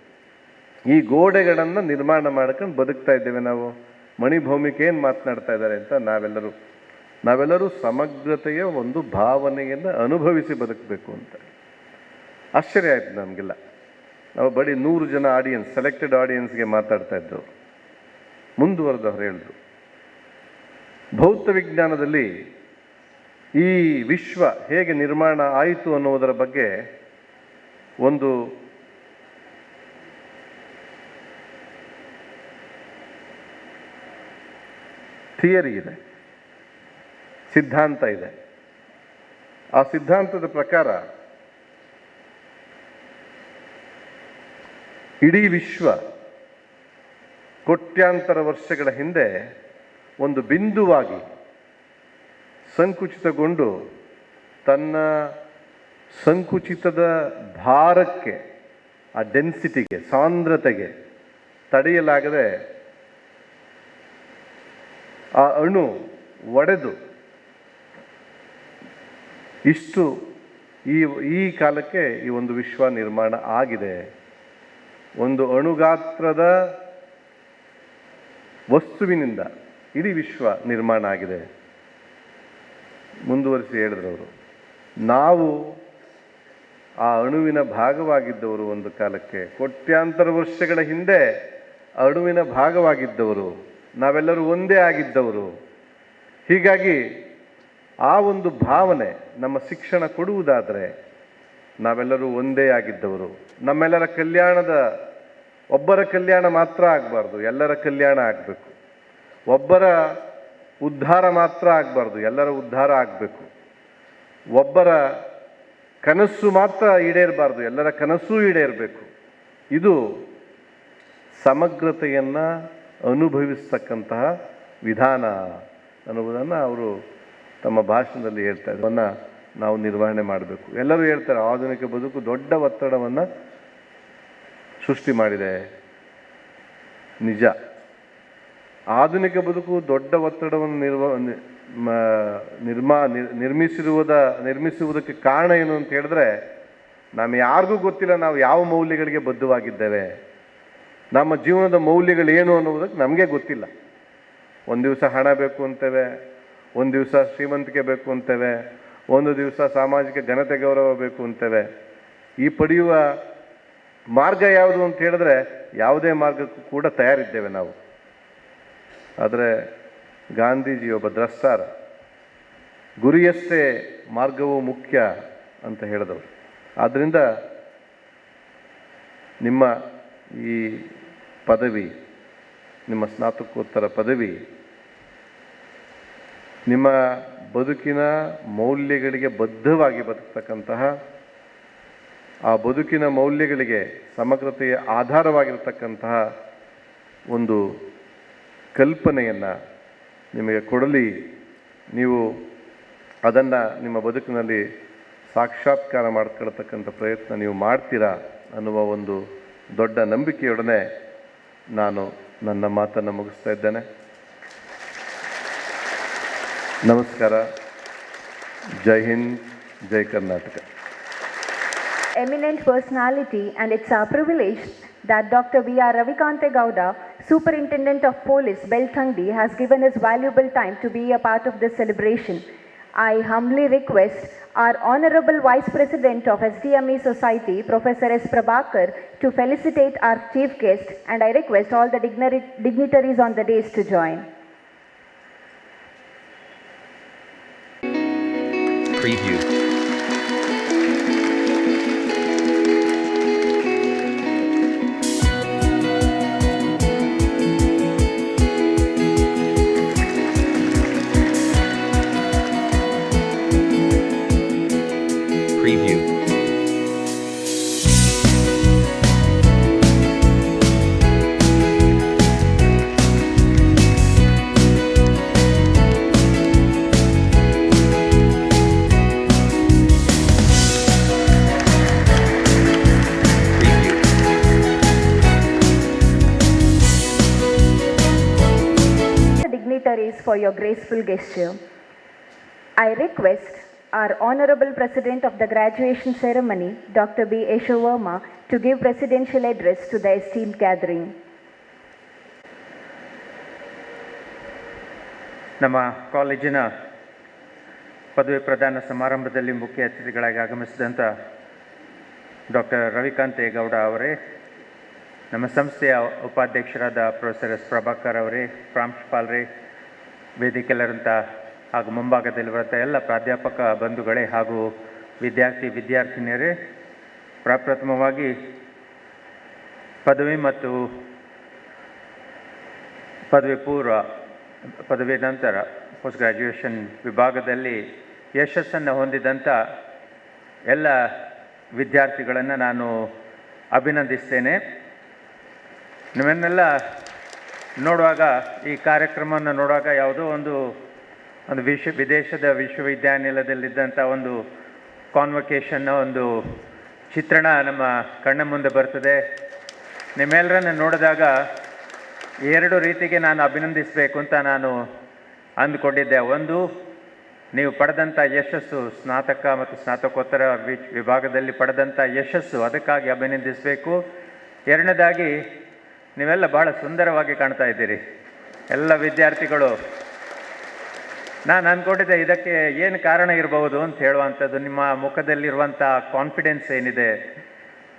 ಈ ಗೋಡೆಗಳನ್ನು ನಿರ್ಮಾಣ ಮಾಡ್ಕೊಂಡು ಬದುಕ್ತಾ ಇದ್ದೇವೆ ನಾವು. ಮಣಿಭೌಮಿಕ ಏನು ಮಾತನಾಡ್ತಾ ಇದ್ದಾರೆ ಅಂತ, ನಾವೆಲ್ಲರೂ ಸಮಗ್ರತೆಯ ಒಂದು ಭಾವನೆಯನ್ನು ಅನುಭವಿಸಿ ಬದುಕಬೇಕು ಅಂತ. ಆಶ್ಚರ್ಯ ಆಯಿತು ನಮಗೆಲ್ಲ. ನಾವು ಬರೀ 100 ಜನ ಆಡಿಯನ್ಸ್, ಸೆಲೆಕ್ಟೆಡ್ ಆಡಿಯನ್ಸ್ಗೆ ಮಾತಾಡ್ತಾ ಇದ್ದವು. ಮುಂದುವರೆದವ್ರು ಹೇಳಿದ್ರು, ಭೌತ ವಿಜ್ಞಾನದಲ್ಲಿ ಈ ವಿಶ್ವ ಹೇಗೆ ನಿರ್ಮಾಣ ಆಯಿತು ಅನ್ನೋದರ ಬಗ್ಗೆ ಒಂದು ಥಿಯರಿ ಇದೆ, ಸಿದ್ಧಾಂತ ಇದೆ. ಆ ಸಿದ್ಧಾಂತದ ಪ್ರಕಾರ ಇಡೀ ವಿಶ್ವ ಕೋಟ್ಯಾಂತರ ವರ್ಷಗಳ ಹಿಂದೆ ಒಂದು ಬಿಂದುವಾಗಿ ಸಂಕುಚಿತಗೊಂಡು ತನ್ನ ಸಂಕುಚಿತದ ಭಾರಕ್ಕೆ, ಆ ಡೆನ್ಸಿಟಿಗೆ, ಸಾಂದ್ರತೆಗೆ ತಡೆಯಲಾಗದೆ ಆ ಅಣು ಒಡೆದು ಇಷ್ಟು ಈ ಕಾಲಕ್ಕೆ ಈ ಒಂದು ವಿಶ್ವ ನಿರ್ಮಾಣ ಆಗಿದೆ. ಒಂದು ಅಣುಗಾತ್ರದ ವಸ್ತುವಿನಿಂದ ಇಡೀ ವಿಶ್ವ ನಿರ್ಮಾಣ ಆಗಿದೆ. ಮುಂದುವರಿಸಿ ಹೇಳಿದ್ರು ಅವರು, ನಾವು ಆ ಅಣುವಿನ ಭಾಗವಾಗಿದ್ದವರು. ಒಂದು ಕಾಲಕ್ಕೆ ಕೋಟ್ಯಾಂತರ ವರ್ಷಗಳ ಹಿಂದೆ ಅಣುವಿನ ಭಾಗವಾಗಿದ್ದವರು, ನಾವೆಲ್ಲರೂ ಒಂದೇ ಆಗಿದ್ದವರು. ಹೀಗಾಗಿ ಆ ಒಂದು ಭಾವನೆ ನಮ್ಮ ಶಿಕ್ಷಣ ಕೊಡುವುದಾದರೆ ನಾವೆಲ್ಲರೂ ಒಂದೇ ಆಗಿದ್ದವರು. ನಮ್ಮೆಲ್ಲರ ಒಬ್ಬರ ಕಲ್ಯಾಣ ಮಾತ್ರ ಆಗಬಾರ್ದು, ಎಲ್ಲರ ಕಲ್ಯಾಣ ಆಗಬೇಕು. ಒಬ್ಬರ ಉದ್ಧಾರ ಮಾತ್ರ ಆಗಬಾರ್ದು, ಎಲ್ಲರ ಉದ್ಧಾರ ಆಗಬೇಕು. ಒಬ್ಬರ ಕನಸು ಮಾತ್ರ ಈಡೇರಬಾರ್ದು, ಎಲ್ಲರ ಕನಸೂ ಈಡೇರಬೇಕು. ಇದು ಸಮಗ್ರತೆಯನ್ನು ಅನುಭವಿಸ್ತಕ್ಕಂತಹ ವಿಧಾನ ಅನ್ನುವುದನ್ನು ಅವರು ತಮ್ಮ ಭಾಷಣದಲ್ಲಿ ಹೇಳ್ತಾ ಇದ್ದನ್ನು ನಾವು ನಿರ್ವಹಣೆ ಮಾಡಬೇಕು. ಎಲ್ಲರೂ ಹೇಳ್ತಾರೆ, ಆಧುನಿಕ ಬದುಕು ದೊಡ್ಡ ಒತ್ತಡವನ್ನು ಸೃಷ್ಟಿ ಮಾಡಿದೆ. ನಿಜ, ಆಧುನಿಕ ಬದುಕು ದೊಡ್ಡ ಒತ್ತಡವನ್ನು ನಿರ್ಮಿಸುವುದಕ್ಕೆ ಕಾರಣ ಏನು ಅಂತ ಹೇಳಿದ್ರೆ, ನಾವು ಯಾರಿಗೂ ಗೊತ್ತಿಲ್ಲ ನಾವು ಯಾವ ಮೌಲ್ಯಗಳಿಗೆ ಬದ್ಧವಾಗಿದ್ದೇವೆ, ನಮ್ಮ ಜೀವನದ ಮೌಲ್ಯಗಳೇನು ಅನ್ನುವುದಕ್ಕೆ ನಮಗೆ ಗೊತ್ತಿಲ್ಲ. ಒಂದು ದಿವಸ ಹಣ ಬೇಕು ಅಂತೇವೆ, ಒಂದು ದಿವಸ ಶ್ರೀಮಂತಿಕೆ ಬೇಕು ಅಂತೇವೆ, ಒಂದು ದಿವಸ ಸಾಮಾಜಿಕ ಘನತೆ ಗೌರವ ಬೇಕು ಅಂತೇವೆ. ಈ ಪಡೆಯುವ ಮಾರ್ಗ ಯಾವುದು ಅಂತ ಹೇಳಿದ್ರೆ ಯಾವುದೇ ಮಾರ್ಗಕ್ಕೂ ಕೂಡ ತಯಾರಿದ್ದೇವೆ ನಾವು. ಆದರೆ ಗಾಂಧೀಜಿ ಒಬ್ಬ ದ್ರಷ್ಟಾರ, ಗುರಿಯಷ್ಟೇ ಮಾರ್ಗವು ಮುಖ್ಯ ಅಂತ ಹೇಳಿದವರು. ಆದ್ದರಿಂದ ನಿಮ್ಮ ಈ ಪದವಿ, ನಿಮ್ಮ ಸ್ನಾತಕೋತ್ತರ ಪದವಿ ನಿಮ್ಮ ಬದುಕಿನ ಮೌಲ್ಯಗಳಿಗೆ ಬದ್ಧವಾಗಿ ಬದುಕ್ತಕ್ಕಂತಹ, ಆ ಬದುಕಿನ ಮೌಲ್ಯಗಳಿಗೆ ಸಮಗ್ರತೆಯ ಆಧಾರವಾಗಿರತಕ್ಕಂತಹ ಒಂದು ಕಲ್ಪನೆಯನ್ನು ನಿಮಗೆ ಕೊಡಲಿ. ನೀವು ಅದನ್ನು ನಿಮ್ಮ ಬದುಕಿನಲ್ಲಿ ಸಾಕ್ಷಾತ್ಕಾರ ಮಾಡ್ಕೊಳ್ತಕ್ಕಂಥ ಪ್ರಯತ್ನ ನೀವು ಮಾಡ್ತೀರಾ ಅನ್ನುವ ಒಂದು ದೊಡ್ಡ ನಂಬಿಕೆಯೊಡನೆ ನಾನು ನನ್ನ ಮಾತನ್ನು ಮುಗಿಸ್ತಾ ಇದ್ದೇನೆ. ನಮಸ್ಕಾರ. ಜೈ ಹಿಂದ್, ಜೈ Karnataka. eminent personality, and it's our privilege that Dr. V.R. Ravikante Gowda, Superintendent of Police, Belthandi, has given his valuable time to be a part of this celebration. I humbly request our Honorable Vice President of SDME Society, Professor S. Prabhakar, to felicitate our chief guest, and I request all the dignitaries on the dais to join. Preview. Preview. Dignitaries for your graceful gesture. I request our Honorable President of the graduation ceremony, Dr. B. Eshavarma, to give presidential address to the esteemed gathering. ನಮ್ಮ ಕಾಲೇಜಿನ ಪದವಿ ಪ್ರದಾನ ಸಮಾರಂಭದಲ್ಲಿ ಮುಖ್ಯ ಅತಿಥಿಗಳಾಗಿ ಆಗಮಿಸಿದಂಥ doctor ರವಿಕಾಂತೆ Gowda ಅವರೇ, ನಮ್ಮ ಸಂಸ್ಥೆಯ ಉಪಾಧ್ಯಕ್ಷರಾದ ಪ್ರೊಫೆಸರ್ ಎಸ್ ಪ್ರಭಾಕರ್ ಅವರೇ, ಪ್ರಾಂಶುಪಾಲರೇ, ವೇದಿಕೆಯಲ್ಲಿರುವಂಥ ಹಾಗೂ ಮುಂಭಾಗದಲ್ಲಿರುವಂಥ ಎಲ್ಲ ಪ್ರಾಧ್ಯಾಪಕ ಬಂಧುಗಳೇ ಹಾಗೂ ವಿದ್ಯಾರ್ಥಿನಿಯರೇ, ಪ್ರಪ್ರಥಮವಾಗಿ ಪದವಿ ಮತ್ತು ಪದವಿ ಪೂರ್ವ, ಪದವಿ ನಂತರ ಪೋಸ್ಟ್ ಗ್ರ್ಯಾಜುಯೇಷನ್ ವಿಭಾಗದಲ್ಲಿ ಯಶಸ್ಸನ್ನು ಹೊಂದಿದಂಥ ಎಲ್ಲ ವಿದ್ಯಾರ್ಥಿಗಳನ್ನು ನಾನು ಅಭಿನಂದಿಸ್ತೇನೆ. ನಿಮ್ಮನ್ನೆಲ್ಲ ನೋಡುವಾಗ, ಈ ಕಾರ್ಯಕ್ರಮವನ್ನು ನೋಡುವಾಗ ಯಾವುದೋ ಒಂದು ವಿದೇಶದ ವಿಶ್ವವಿದ್ಯಾನಿಲಯದಲ್ಲಿದ್ದಂಥ ಒಂದು ಕಾನ್ವೊಕೇಷನ್ನ ಒಂದು ಚಿತ್ರಣ ನಮ್ಮ ಕಣ್ಣ ಮುಂದೆ ಬರ್ತದೆ. ನಿಮ್ಮೆಲ್ಲರನ್ನು ನೋಡಿದಾಗ ಎರಡು ರೀತಿಗೆ ನಾನು ಅಭಿನಂದಿಸಬೇಕು ಅಂತ ನಾನು ಅಂದುಕೊಂಡಿದ್ದೆ. ಒಂದು, ನೀವು ಪಡೆದಂಥ ಯಶಸ್ಸು, ಸ್ನಾತಕ ಮತ್ತು ಸ್ನಾತಕೋತ್ತರ ವಿಭಾಗದಲ್ಲಿ ಪಡೆದಂಥ ಯಶಸ್ಸು, ಅದಕ್ಕಾಗಿ ಅಭಿನಂದಿಸಬೇಕು. ಎರಡನೇದಾಗಿ, ನೀವೆಲ್ಲ ಭಾಳ ಸುಂದರವಾಗಿ ಕಾಣ್ತಾ ಇದ್ದೀರಿ ಎಲ್ಲ ವಿದ್ಯಾರ್ಥಿಗಳು. ನಾನು ಅಂದ್ಕೊಂಡಿದ್ದೆ ಇದಕ್ಕೆ ಏನು ಕಾರಣ ಇರಬಹುದು ಅಂತ ಹೇಳುವಂಥದ್ದು, ನಿಮ್ಮ ಮುಖದಲ್ಲಿರುವಂಥ ಕಾನ್ಫಿಡೆನ್ಸ್ ಏನಿದೆ,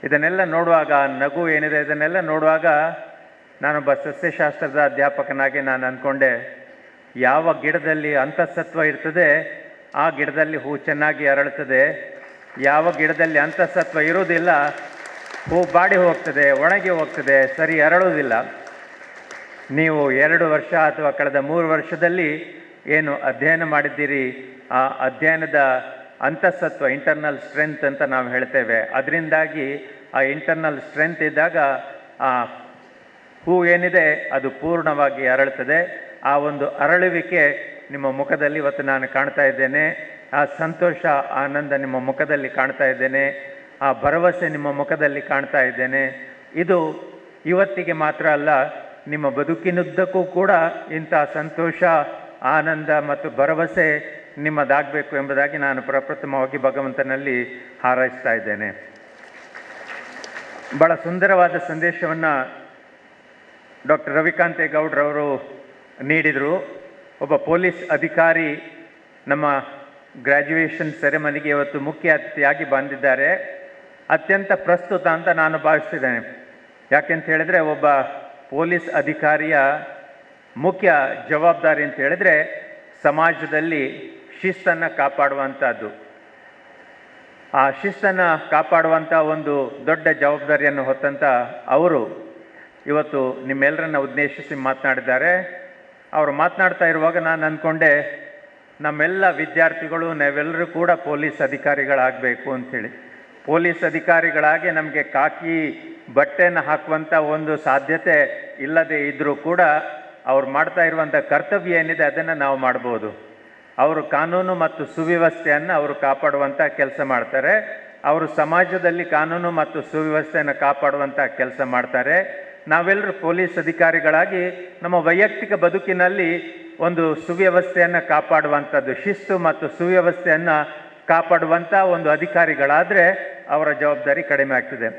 ಇದನ್ನೆಲ್ಲ ನೋಡುವಾಗ, ನಗು ಏನಿದೆ, ಇದನ್ನೆಲ್ಲ ನೋಡುವಾಗ ನಾನೊಬ್ಬ ಸಸ್ಯಶಾಸ್ತ್ರದ ಅಧ್ಯಾಪಕನಾಗಿ ನಾನು ಅಂದ್ಕೊಂಡೆ, ಯಾವ ಗಿಡದಲ್ಲಿ ಅಂತಃಸತ್ವ ಇರ್ತದೆ ಆ ಗಿಡದಲ್ಲಿ ಹೂ ಚೆನ್ನಾಗಿ ಅರಳುತ್ತದೆ, ಯಾವ ಗಿಡದಲ್ಲಿ ಅಂತಃಸತ್ವ ಇರುವುದಿಲ್ಲ ಹೂ ಬಾಡಿ ಹೋಗ್ತದೆ, ಒಣಗಿ ಹೋಗ್ತದೆ, ಸರಿ ಅರಳುವುದಿಲ್ಲ. ನೀವು 2 ವರ್ಷ ಅಥವಾ ಕಳೆದ 3 ವರ್ಷದಲ್ಲಿ ಏನು ಅಧ್ಯಯನ ಮಾಡಿದ್ದೀರಿ, ಆ ಅಧ್ಯಯನದ ಅಂತಃಸತ್ವ, ಇಂಟರ್ನಲ್ ಸ್ಟ್ರೆಂತ್ ಅಂತ ನಾವು ಹೇಳ್ತೇವೆ, ಅದರಿಂದಾಗಿ ಆ ಇಂಟರ್ನಲ್ ಸ್ಟ್ರೆಂತ್ ಇದ್ದಾಗ ಆ ಹೂ ಏನಿದೆ ಅದು ಪೂರ್ಣವಾಗಿ ಅರಳುತ್ತದೆ. ಆ ಒಂದು ಅರಳುವಿಕೆ ನಿಮ್ಮ ಮುಖದಲ್ಲಿ ಇವತ್ತು ನಾನು ಕಾಣ್ತಾ ಇದ್ದೇನೆ. ಆ ಸಂತೋಷ, ಆನಂದ ನಿಮ್ಮ ಮುಖದಲ್ಲಿ ಕಾಣ್ತಾ ಇದ್ದೇನೆ. ಆ ಭರವಸೆ ನಿಮ್ಮ ಮುಖದಲ್ಲಿ ಕಾಣ್ತಾ ಇದ್ದೇನೆ. ಇದು ಇವತ್ತಿಗೆ ಮಾತ್ರ ಅಲ್ಲ, ನಿಮ್ಮ ಬದುಕಿನುದ್ದಕ್ಕೂ ಕೂಡ ಇಂಥ ಸಂತೋಷ, ಆನಂದ ಮತ್ತು ಭರವಸೆ ನಿಮ್ಮದಾಗಬೇಕು ಎಂಬುದಾಗಿ ನಾನು ಪ್ರಪ್ರಥಮವಾಗಿ ಭಗವಂತನಲ್ಲಿ ಹಾರೈಸ್ತಾ ಇದ್ದೇನೆ. ಭಾಳ ಸುಂದರವಾದ ಸಂದೇಶವನ್ನು ಡಾಕ್ಟರ್ ರವಿಕಾಂತೆ ಗೌಡ್ರವರು ನೀಡಿದರು. ಒಬ್ಬ ಪೊಲೀಸ್ ಅಧಿಕಾರಿ ನಮ್ಮ ಗ್ರ್ಯಾಜುಯೇಷನ್ ಸೆರೆಮನಿಗೆ ಇವತ್ತು ಮುಖ್ಯ ಅತಿಥಿಯಾಗಿ ಬಂದಿದ್ದಾರೆ. ಅತ್ಯಂತ ಪ್ರಸ್ತುತ ಅಂತ ನಾನು ಭಾವಿಸ್ತಿದ್ದೇನೆ. ಯಾಕೆಂತ ಹೇಳಿದ್ರೆ, ಒಬ್ಬ ಪೊಲೀಸ್ ಅಧಿಕಾರಿಯ ಮುಖ್ಯ ಜವಾಬ್ದಾರಿ ಅಂತ ಹೇಳಿದ್ರೆ ಸಮಾಜದಲ್ಲಿ ಶಿಸ್ತನ್ನು ಕಾಪಾಡುವಂಥದ್ದು. ಆ ಶಿಸ್ತನ್ನು ಕಾಪಾಡುವಂಥ ಒಂದು ದೊಡ್ಡ ಜವಾಬ್ದಾರಿಯನ್ನು ಹೊತ್ತಂಥ ಅವರು ಇವತ್ತು ನಿಮ್ಮೆಲ್ಲರನ್ನ ಉದ್ದೇಶಿಸಿ ಮಾತನಾಡಿದ್ದಾರೆ. ಅವರು ಮಾತನಾಡ್ತಾ ಇರುವಾಗ ನಾನು ಅಂದ್ಕೊಂಡೆ, ನಮ್ಮೆಲ್ಲ ವಿದ್ಯಾರ್ಥಿಗಳು ನಾವೆಲ್ಲರೂ ಕೂಡ ಪೊಲೀಸ್ ಅಧಿಕಾರಿಗಳಾಗಬೇಕು ಅಂಥೇಳಿ. ಪೊಲೀಸ್ ಅಧಿಕಾರಿಗಳಾಗಿ ನಮಗೆ ಕಾಕಿ ಬಟ್ಟೆಯನ್ನು ಹಾಕುವಂಥ ಒಂದು ಸಾಧ್ಯತೆ ಇಲ್ಲದೆ ಇದ್ದರೂ ಕೂಡ ಅವ್ರು ಮಾಡ್ತಾ ಇರುವಂಥ ಕರ್ತವ್ಯ ಏನಿದೆ ಅದನ್ನು ನಾವು ಮಾಡ್ಬೋದು. ಅವರು ಕಾನೂನು ಮತ್ತು ಸುವ್ಯವಸ್ಥೆಯನ್ನು ಅವರು ಕಾಪಾಡುವಂಥ ಕೆಲಸ ಮಾಡ್ತಾರೆ. ಅವರು ಸಮಾಜದಲ್ಲಿ ಕಾನೂನು ಮತ್ತು ಸುವ್ಯವಸ್ಥೆಯನ್ನು ಕಾಪಾಡುವಂಥ ಕೆಲಸ ಮಾಡ್ತಾರೆ. ನಾವೆಲ್ಲರೂ ಪೊಲೀಸ್ ಅಧಿಕಾರಿಗಳಾಗಿ ನಮ್ಮ ವೈಯಕ್ತಿಕ ಬದುಕಿನಲ್ಲಿ ಒಂದು ಸುವ್ಯವಸ್ಥೆಯನ್ನು ಕಾಪಾಡುವಂಥದ್ದು, ಶಿಸ್ತು ಮತ್ತು ಸುವ್ಯವಸ್ಥೆಯನ್ನು ಕಾಪಾಡುವಂಥ ಒಂದು ಅಧಿಕಾರಿಗಳಾದರೆ ಅವರ ಜವಾಬ್ದಾರಿ ಕಡಿಮೆ ಆಗ್ತದೆ.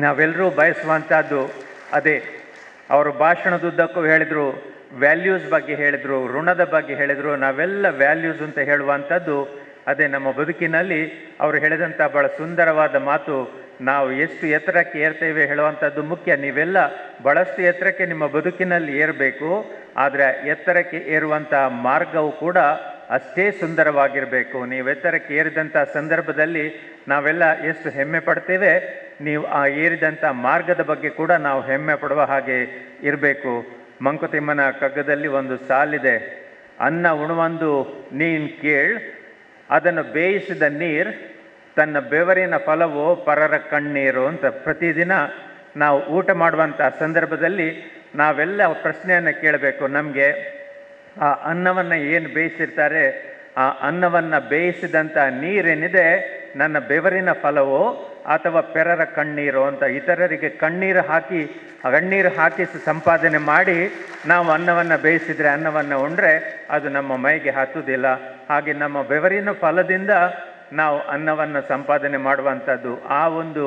ನಾವೆಲ್ಲರೂ ಬಯಸುವಂಥದ್ದು ಅದೇ. ಅವರು ಭಾಷಣದುದ್ದಕ್ಕೂ ಹೇಳಿದರು, ವ್ಯಾಲ್ಯೂಸ್ ಬಗ್ಗೆ ಹೇಳಿದರು, ಋಣದ ಬಗ್ಗೆ ಹೇಳಿದರು. ನಾವೆಲ್ಲ ವ್ಯಾಲ್ಯೂಸ್ ಅಂತ ಹೇಳುವಂಥದ್ದು ಅದೇ ನಮ್ಮ ಬದುಕಿನಲ್ಲಿ ಅವರು ಹೇಳಿದಂಥ ಭಾಳ ಸುಂದರವಾದ ಮಾತು. ನಾವು ಎಷ್ಟು ಎತ್ತರಕ್ಕೆ ಏರ್ತೇವೆ ಹೇಳುವಂಥದ್ದು ಮುಖ್ಯ. ನೀವೆಲ್ಲ ಭಾಳಷ್ಟು ಎತ್ತರಕ್ಕೆ ನಿಮ್ಮ ಬದುಕಿನಲ್ಲಿ ಏರಬೇಕು, ಆದರೆ ಎತ್ತರಕ್ಕೆ ಏರುವಂಥ ಮಾರ್ಗವು ಕೂಡ ಅಷ್ಟೇ ಸುಂದರವಾಗಿರಬೇಕು. ನೀವು ಎತ್ತರಕ್ಕೆ ಏರಿದಂಥ ಸಂದರ್ಭದಲ್ಲಿ ನಾವೆಲ್ಲ ಎಷ್ಟು ಹೆಮ್ಮೆ ಪಡ್ತೇವೆ, ನೀವು ಆ ಏರಿದಂಥ ಮಾರ್ಗದ ಬಗ್ಗೆ ಕೂಡ ನಾವು ಹೆಮ್ಮೆ ಪಡುವ ಹಾಗೆ ಇರಬೇಕು. ಮಂಕುತಿಮ್ಮನ ಕಗ್ಗದಲ್ಲಿ ಒಂದು ಸಾಲಿದೆ, ಅನ್ನ ಉಣುವಂದು ನೀನು ಕೇಳ್, ಅದನ್ನು ಬೇಯಿಸಿದ ನೀರು ತನ್ನ ಬೆವರಿನ ಫಲವು ಪರರ ಕಣ್ಣೀರು ಅಂತ. ಪ್ರತಿದಿನ ನಾವು ಊಟ ಮಾಡುವಂಥ ಸಂದರ್ಭದಲ್ಲಿ ನಾವೆಲ್ಲ ಪ್ರಶ್ನೆಯನ್ನು ಕೇಳಬೇಕು. ನಮಗೆ ಆ ಅನ್ನವನ್ನು ಏನು ಬೇಯಿಸಿರ್ತಾರೆ, ಆ ಅನ್ನವನ್ನು ಬೇಯಿಸಿದಂಥ ನೀರೇನಿದೆ ನನ್ನ ಬೆವರಿನ ಫಲವೋ ಅಥವಾ ಪರರ ಕಣ್ಣೀರು ಅಂತ. ಇತರರಿಗೆ ಕಣ್ಣೀರು ಹಾಕಿಸಿ ಸಂಪಾದನೆ ಮಾಡಿ ನಾವು ಅನ್ನವನ್ನು ಬೇಯಿಸಿದರೆ, ಅನ್ನವನ್ನು ಉಂಡ್ರೆ ಅದು ನಮ್ಮ ಮೈಗೆ ಹತ್ತುವುದಿಲ್ಲ. ಹಾಗೆ ನಮ್ಮ ಬೆವರಿನ ಫಲದಿಂದ ನಾವು ಅನ್ನವನ್ನು ಸಂಪಾದನೆ ಮಾಡುವಂಥದ್ದು, ಆ ಒಂದು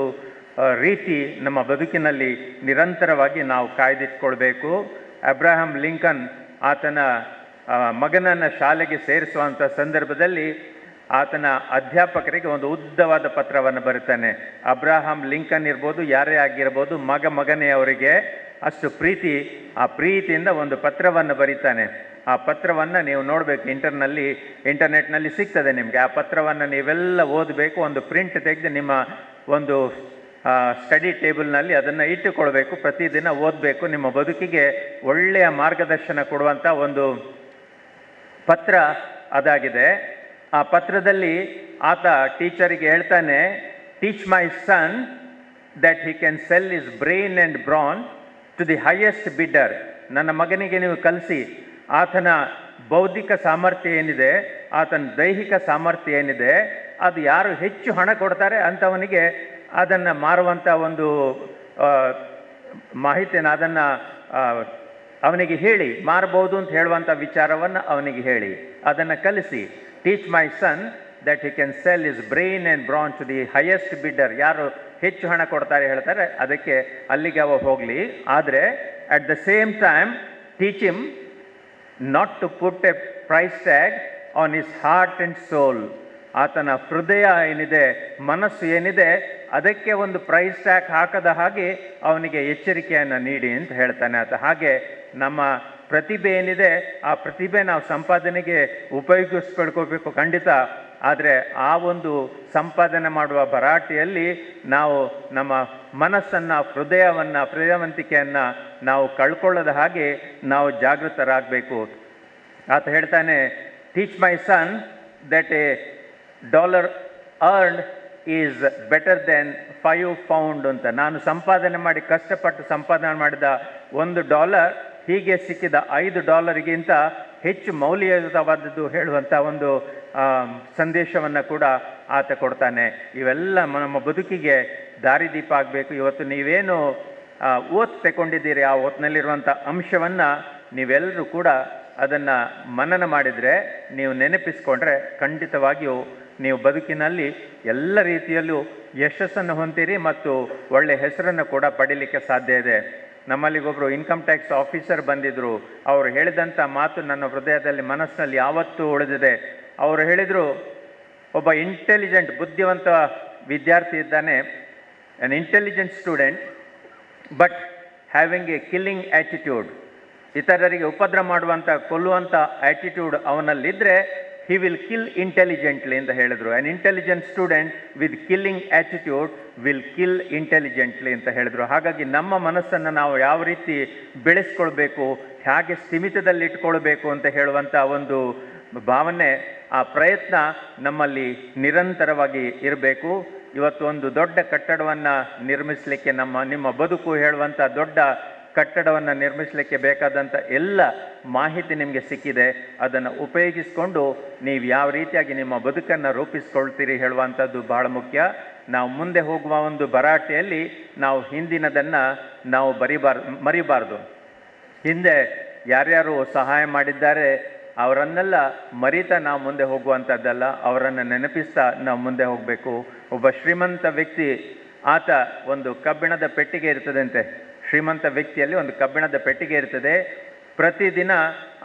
ರೀತಿ ನಮ್ಮ ಬದುಕಿನಲ್ಲಿ ನಿರಂತರವಾಗಿ ನಾವು ಕಾಯ್ದಿಟ್ಕೊಳ್ಬೇಕು. ಅಬ್ರಹಾಂ ಲಿಂಕನ್ ಆತನ ಮಗನನ್ನು ಶಾಲೆಗೆ ಸೇರಿಸುವಂಥ ಸಂದರ್ಭದಲ್ಲಿ ಆತನ ಅಧ್ಯಾಪಕರಿಗೆ ಒಂದು ಉದ್ದವಾದ ಪತ್ರವನ್ನು ಬರೀತಾನೆ. ಅಬ್ರಹಾಂ ಲಿಂಕನ್ ಇರ್ಬೋದು, ಯಾರೇ ಆಗಿರ್ಬೋದು, ಮಗನೇ ಅವರಿಗೆ ಅಷ್ಟು ಪ್ರೀತಿ, ಆ ಪ್ರೀತಿಯಿಂದ ಒಂದು ಪತ್ರವನ್ನು ಬರೀತಾನೆ. ಆ ಪತ್ರವನ್ನು ನೀವು ನೋಡಬೇಕು, ಇಂಟರ್ನೆಟ್ನಲ್ಲಿ ಸಿಗ್ತದೆ ನಿಮಗೆ. ಆ ಪತ್ರವನ್ನು ನೀವೆಲ್ಲ ಓದಬೇಕು. ಒಂದು ಪ್ರಿಂಟ್ ತೆಗೆದು ನಿಮ್ಮ ಒಂದು ಸ್ಟಡಿ ಟೇಬಲ್ನಲ್ಲಿ ಅದನ್ನು ಇಟ್ಟುಕೊಳ್ಬೇಕು. ಪ್ರತಿದಿನ ಓದಬೇಕು. ನಿಮ್ಮ ಬದುಕಿಗೆ ಒಳ್ಳೆಯ ಮಾರ್ಗದರ್ಶನ ಕೊಡುವಂಥ ಒಂದು ಪತ್ರ ಅದಾಗಿದೆ. ಆ ಪತ್ರದಲ್ಲಿ ಆತ ಟೀಚರಿಗೆ ಹೇಳ್ತಾನೆ, teach my son that he can sell his brain and brawn to the highest bidder. ನನ್ನ ಮಗನಿಗೆ ನೀವು ಕಲಿಸಿ, ಆತನ ಬೌದ್ಧಿಕ ಸಾಮರ್ಥ್ಯ ಏನಿದೆ, ಆತನ ದೈಹಿಕ ಸಾಮರ್ಥ್ಯ ಏನಿದೆ, ಅದು ಯಾರು ಹೆಚ್ಚು ಹಣ ಕೊಡ್ತಾರೆ ಅಂಥವನಿಗೆ ಅದನ್ನು ಮಾರುವಂಥ ಒಂದು ಮಾಹಿತಿಯನ್ನು ಅದನ್ನು ಅವನಿಗೆ ಹೇಳಿ, ಮಾರಬಹುದು ಅಂತ ಹೇಳುವಂಥ ವಿಚಾರವನ್ನು ಅವನಿಗೆ ಹೇಳಿ, ಅದನ್ನು ಕಲಿಸಿ. Teach my son that he can sell his brain and brawn to the highest bidder. ಯಾರು ಹೆಚ್ಚು ಹಣ ಕೊಡ್ತಾರೆ ಹೇಳ್ತಾರೆ ಅದಕ್ಕೆ ಅಲ್ಲಿಗೆ ಅವ ಹೋಗಲಿ. ಆದರೆ at the same time teach him not to put a price tag on his heart and soul. ಆತನ ಹೃದಯ ಏನಿದೆ, ಮನಸ್ಸು ಏನಿದೆ, ಅದಕ್ಕೆ ಒಂದು ಪ್ರೈಸ್ ಟ್ಯಾಗ್ ಹಾಕದ ಹಾಗೆ ಅವನಿಗೆ ಎಚ್ಚರಿಕೆಯನ್ನು ನೀಡಿ ಅಂತ ಹೇಳ್ತಾನೆ ಆತ. ಹಾಗೆ ನಮ್ಮ ಪ್ರತಿಭೆ ಏನಿದೆ, ಆ ಪ್ರತಿಭೆ ನಾವು ಸಂಪಾದನೆಗೆ ಉಪಯೋಗಿಸ್ಕೊಳ್ಕೋಬೇಕು ಖಂಡಿತ. ಆದರೆ ಆ ಒಂದು ಸಂಪಾದನೆ ಮಾಡುವ ಭರಾಟೆಯಲ್ಲಿ ನಾವು ನಮ್ಮ ಮನಸ್ಸನ್ನು, ಹೃದಯವಂತಿಕೆಯನ್ನು ನಾವು ಕಳ್ಕೊಳ್ಳದ ಹಾಗೆ ನಾವು ಜಾಗೃತರಾಗಬೇಕು. ಆತ ಹೇಳ್ತಾನೆ, teach my son that a $1 earned is better than 5 pound ಅಂತ. ನಾನು ಸಂಪಾದನೆ ಮಾಡಿ ಕಷ್ಟಪಟ್ಟು ಸಂಪಾದನೆ ಮಾಡಿದ $1 ಹೀಗೆ ಸಿಕ್ಕಿದ $5ಗಿಂತ ಹೆಚ್ಚು ಮೌಲ್ಯಯುತವಾದದ್ದು ಹೇಳುವಂಥ ಒಂದು ಸಂದೇಶವನ್ನು ಕೂಡ ಆತ ಕೊಡ್ತಾನೆ. ಇವೆಲ್ಲ ನಮ್ಮ ಬದುಕಿಗೆ ದಾರಿದೀಪ ಆಗಬೇಕು. ಇವತ್ತು ನೀವೇನು ಓತ್ ತಗೊಂಡಿದ್ದೀರಿ, ಆ ಓತ್ನಲ್ಲಿರುವಂಥ ಅಂಶವನ್ನು ನೀವೆಲ್ಲರೂ ಕೂಡ ಅದನ್ನು ಮನನ ಮಾಡಿದರೆ, ನೀವು ನೆನಪಿಸ್ಕೊಂಡ್ರೆ ಖಂಡಿತವಾಗಿಯೂ ನೀವು ಬದುಕಿನಲ್ಲಿ ಎಲ್ಲ ರೀತಿಯಲ್ಲೂ ಯಶಸ್ಸನ್ನು ಹೊಂದಿರಿ ಮತ್ತು ಒಳ್ಳೆಯ ಹೆಸರನ್ನು ಕೂಡ ಪಡೀಲಿಕ್ಕೆ ಸಾಧ್ಯ ಇದೆ. ನಮ್ಮಲ್ಲಿಗೊಬ್ಬರು ಇನ್ಕಮ್ ಟ್ಯಾಕ್ಸ್ ಆಫೀಸರ್ ಬಂದಿದ್ದರು. ಅವರು ಹೇಳಿದಂಥ ಮಾತು ನನ್ನ ಹೃದಯದಲ್ಲಿ, ಮನಸ್ಸಿನಲ್ಲಿ ಯಾವತ್ತೂ ಉಳಿದಿದೆ. ಅವರು ಹೇಳಿದರು, ಒಬ್ಬ ಇಂಟೆಲಿಜೆಂಟ್, ಬುದ್ಧಿವಂತ ವಿದ್ಯಾರ್ಥಿ ಇದ್ದಾನೆ, an intelligent student, but having a killing attitude. ಇತರರಿಗೆ ಉಪದ್ರ ಮಾಡುವಂಥ, ಕೊಲ್ಲುವಂಥ ಆ್ಯಟಿಟ್ಯೂಡ್ ಅವನಲ್ಲಿದ್ದರೆ he will kill intelligently ಅಂತ ಹೇಳಿದರು. An intelligent student with killing attitude will kill intelligently ಅಂತ ಹೇಳಿದರು. ಹಾಗಾಗಿ ನಮ್ಮ ಮನಸ್ಸನ್ನು ನಾವು ಯಾವ ರೀತಿ ಬೆಳೆಸ್ಕೊಳ್ಬೇಕು, ಹೇಗೆ ಸ್ಥಿಮಿತದಲ್ಲಿ ಇಟ್ಕೊಳ್ಬೇಕು ಅಂತ ಹೇಳುವಂಥ ಒಂದು ಭಾವನೆ, ಆ ಪ್ರಯತ್ನ ನಮ್ಮಲ್ಲಿ ನಿರಂತರವಾಗಿ ಇರಬೇಕು. ಇವತ್ತು ಒಂದು ದೊಡ್ಡ ಕಟ್ಟಡವನ್ನು ನಿರ್ಮಿಸಲಿಕ್ಕೆ, ನಿಮ್ಮ ಬದುಕು ಹೇಳುವಂಥ ದೊಡ್ಡ ಕಟ್ಟಡವನ್ನು ನಿರ್ಮಿಸಲಿಕ್ಕೆ ಬೇಕಾದಂಥ ಎಲ್ಲ ಮಾಹಿತಿ ನಿಮಗೆ ಸಿಕ್ಕಿದೆ. ಅದನ್ನು ಉಪಯೋಗಿಸಿಕೊಂಡು ನೀವು ಯಾವ ರೀತಿಯಾಗಿ ನಿಮ್ಮ ಬದುಕನ್ನು ರೂಪಿಸ್ಕೊಳ್ತೀರಿ ಹೇಳುವಂಥದ್ದು ಬಹಳ ಮುಖ್ಯ. ನಾವು ಮುಂದೆ ಹೋಗುವ ಒಂದು ಭರಾಟೆಯಲ್ಲಿ ನಾವು ಹಿಂದಿನದನ್ನು ನಾವು ಮರಿಬಾರ್ದು. ಹಿಂದೆ ಯಾರ್ಯಾರು ಸಹಾಯ ಮಾಡಿದ್ದಾರೆ, ಅವರನ್ನೆಲ್ಲ ಮರೀತಾ ನಾವು ಮುಂದೆ ಹೋಗುವಂಥದ್ದಲ್ಲ, ಅವರನ್ನು ನೆನಪಿಸ್ತಾ ನಾವು ಮುಂದೆ ಹೋಗಬೇಕು. ಒಬ್ಬ ಶ್ರೀಮಂತ ವ್ಯಕ್ತಿ, ಆತ ಒಂದು ಕಬ್ಬಿಣದ ಪೆಟ್ಟಿಗೆ ಇರ್ತದಂತೆ. ಶ್ರೀಮಂತ ವ್ಯಕ್ತಿಯಲ್ಲಿ ಒಂದು ಕಬ್ಬಿಣದ ಪೆಟ್ಟಿಗೆ ಇರ್ತದೆ. ಪ್ರತಿದಿನ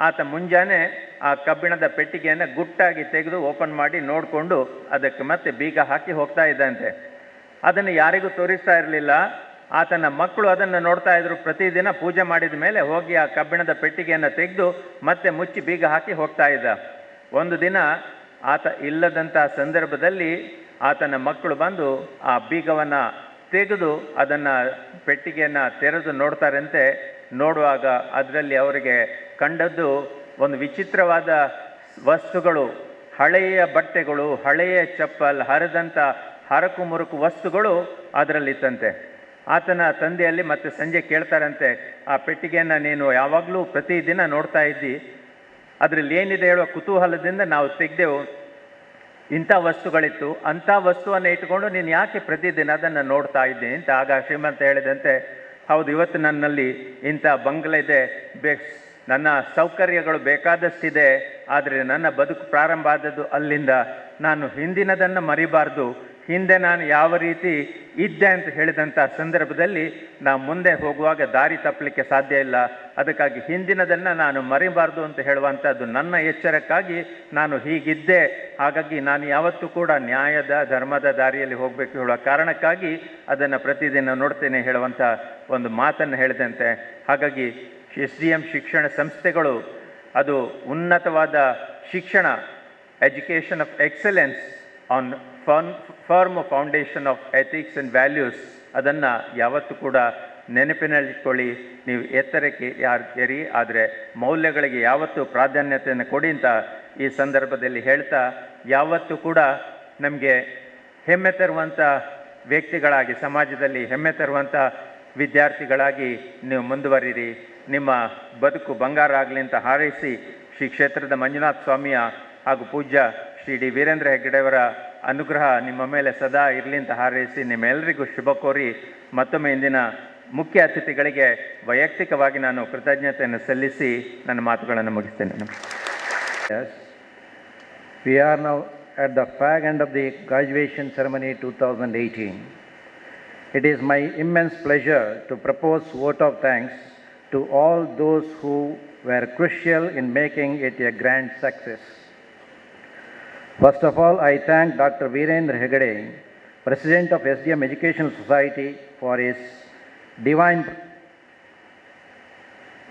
ಆತ ಮುಂಜಾನೆ ಆ ಕಬ್ಬಿಣದ ಪೆಟ್ಟಿಗೆಯನ್ನು ಗುಟ್ಟಾಗಿ ತೆಗೆದು ಓಪನ್ ಮಾಡಿ ನೋಡಿಕೊಂಡು ಅದಕ್ಕೆ ಮತ್ತೆ ಬೀಗ ಹಾಕಿ ಹೋಗ್ತಾ ಇದ್ದಂತೆ. ಅದನ್ನು ಯಾರಿಗೂ ತೋರಿಸ್ತಾ ಇರಲಿಲ್ಲ. ಆತನ ಮಕ್ಕಳು ಅದನ್ನು ನೋಡ್ತಾ ಇದ್ರು. ಪ್ರತಿದಿನ ಪೂಜೆ ಮಾಡಿದ ಮೇಲೆ ಹೋಗಿ ಆ ಕಬ್ಬಿಣದ ಪೆಟ್ಟಿಗೆಯನ್ನು ತೆಗೆದು ಮತ್ತೆ ಮುಚ್ಚಿ ಬೀಗ ಹಾಕಿ ಹೋಗ್ತಾ ಇದ್ದ. ಒಂದು ದಿನ ಆತ ಇಲ್ಲದಂಥ ಸಂದರ್ಭದಲ್ಲಿ ಆತನ ಮಕ್ಕಳು ಬಂದು ಆ ಬೀಗವನ್ನು ತೆಗೆದು ಅದನ್ನು ಪೆಟ್ಟಿಗೆಯನ್ನು ತೆರೆದು ನೋಡ್ತಾರಂತೆ. ನೋಡುವಾಗ ಅದರಲ್ಲಿ ಅವರಿಗೆ ಕಂಡದ್ದು ಒಂದು ವಿಚಿತ್ರವಾದ ವಸ್ತುಗಳು, ಹಳೆಯ ಬಟ್ಟೆಗಳು, ಹಳೆಯ ಚಪ್ಪಲ್, ಹರಿದಂಥ ಹರಕು ಮುರುಕು ವಸ್ತುಗಳು ಅದರಲ್ಲಿತ್ತಂತೆ. ಆತನ ತಂದೆಯಲ್ಲಿ ಮತ್ತೆ ಸಂಜೆ ಕೇಳ್ತಾರಂತೆ, ಆ ಪೆಟ್ಟಿಗೆಯನ್ನು ನೀನು ಯಾವಾಗಲೂ ಪ್ರತಿದಿನ ನೋಡ್ತಾ ಇದ್ದಿ, ಅದರಲ್ಲಿ ಏನಿದೆ ಹೇಳುವ ಕುತೂಹಲದಿಂದ ನಾವು ತೆಗೆದೆವು. ಇಂಥ ವಸ್ತುಗಳಿತ್ತು, ಅಂಥ ವಸ್ತುವನ್ನು ಇಟ್ಕೊಂಡು ನೀನು ಯಾಕೆ ಪ್ರತಿದಿನ ಅದನ್ನು ನೋಡ್ತಾ ಇದ್ದೀನಿ ಅಂತ. ಆಗ ಶ್ರೀಮಂತ ಹೇಳಿದಂತೆ, ಹೌದು, ಇವತ್ತು ನನ್ನಲ್ಲಿ ಇಂಥ ಬಂಗಲೆ ಇದೆ, ನನ್ನ ಸೌಕರ್ಯಗಳು ಬೇಕಾದಷ್ಟಿದೆ, ಆದರೆ ನನ್ನ ಬದುಕು ಪ್ರಾರಂಭ ಆದದ್ದು ಅಲ್ಲಿಂದ. ನಾನು ಹಿಂದಿನದನ್ನು ಮರಿಬಾರ್ದು. ಹಿಂದೆ ನಾನು ಯಾವ ರೀತಿ ಇದ್ದೆ ಅಂತ ಹೇಳಿದಂಥ ಸಂದರ್ಭದಲ್ಲಿ ನಾವು ಮುಂದೆ ಹೋಗುವಾಗ ದಾರಿ ತಪ್ಪಲಿಕ್ಕೆ ಸಾಧ್ಯ ಇಲ್ಲ. ಅದಕ್ಕಾಗಿ ಹಿಂದಿನದನ್ನು ನಾನು ಮರಿಬಾರ್ದು ಅಂತ ಹೇಳುವಂಥದ್ದು ನನ್ನ ಎಚ್ಚರಕ್ಕಾಗಿ ನಾನು ಹೀಗಿದ್ದೆ. ಹಾಗಾಗಿ ನಾನು ಯಾವತ್ತೂ ಕೂಡ ನ್ಯಾಯದ ಧರ್ಮದ ದಾರಿಯಲ್ಲಿ ಹೋಗಬೇಕು ಹೇಳುವ ಕಾರಣಕ್ಕಾಗಿ ಅದನ್ನು ಪ್ರತಿದಿನ ನೋಡ್ತೇನೆ ಹೇಳುವಂಥ ಒಂದು ಮಾತನ್ನು ಹೇಳಿದಂತೆ. ಹಾಗಾಗಿ SDM ಶಿಕ್ಷಣ ಸಂಸ್ಥೆಗಳು ಅದು ಉನ್ನತವಾದ ಶಿಕ್ಷಣ, education of excellence on firm foundation of ethics and values, ಅದನ್ನು ಯಾವತ್ತೂ ಕೂಡ ನೆನಪಿನಲ್ಲಿಟ್ಕೊಳ್ಳಿ. ನೀವು ಎತ್ತರಕ್ಕೆ ಏರಿ, ಆದರೆ ಮೌಲ್ಯಗಳಿಗೆ ಯಾವತ್ತೂ ಪ್ರಾಧಾನ್ಯತೆಯನ್ನು ಕೊಡಿ ಅಂತ ಈ ಸಂದರ್ಭದಲ್ಲಿ ಹೇಳ್ತಾ, ಯಾವತ್ತೂ ಕೂಡ ನಮಗೆ ಹೆಮ್ಮೆ ತರುವಂಥ ವ್ಯಕ್ತಿಗಳಾಗಿ, ಸಮಾಜದಲ್ಲಿ ಹೆಮ್ಮೆ ತರುವಂಥ ವಿದ್ಯಾರ್ಥಿಗಳಾಗಿ ನೀವು ಮುಂದುವರಿರಿ. ನಿಮ್ಮ ಬದುಕು ಬಂಗಾರ ಆಗಲಿ ಅಂತ ಹಾರೈಸಿ, ಶ್ರೀ ಕ್ಷೇತ್ರದ ಮಂಜುನಾಥ ಸ್ವಾಮಿಯ ಹಾಗೂ ಪೂಜ್ಯ ಶ್ರೀ ಡಿ ವೀರೇಂದ್ರ ಹೆಗ್ಗಡೆಯವರ ಅನುಗ್ರಹ ನಿಮ್ಮ ಮೇಲೆ ಸದಾ ಇರಲಿ ಅಂತ ಹಾರೈಸಿ, ನಿಮ್ಮೆಲ್ಲರಿಗೂ ಶುಭ ಕೋರಿ ಮತ್ತೊಮ್ಮೆ ಇಂದಿನ ಮುಖ್ಯ ಅತಿಥಿಗಳಿಗೆ ವೈಯಕ್ತಿಕವಾಗಿ ನಾನು ಕೃತಜ್ಞತೆಯನ್ನು ಸಲ್ಲಿಸಿ ನನ್ನ ಮಾತುಗಳನ್ನು ಮುಗಿಸ್ತೇನೆ. We are now at the fag end of the graduation ceremony 2018. It is my immense pleasure to propose vote of thanks to all those who were crucial in making it a grand success. First of all, I thank Dr. Virendra Hegde, President of SDM Educational Society, for his divine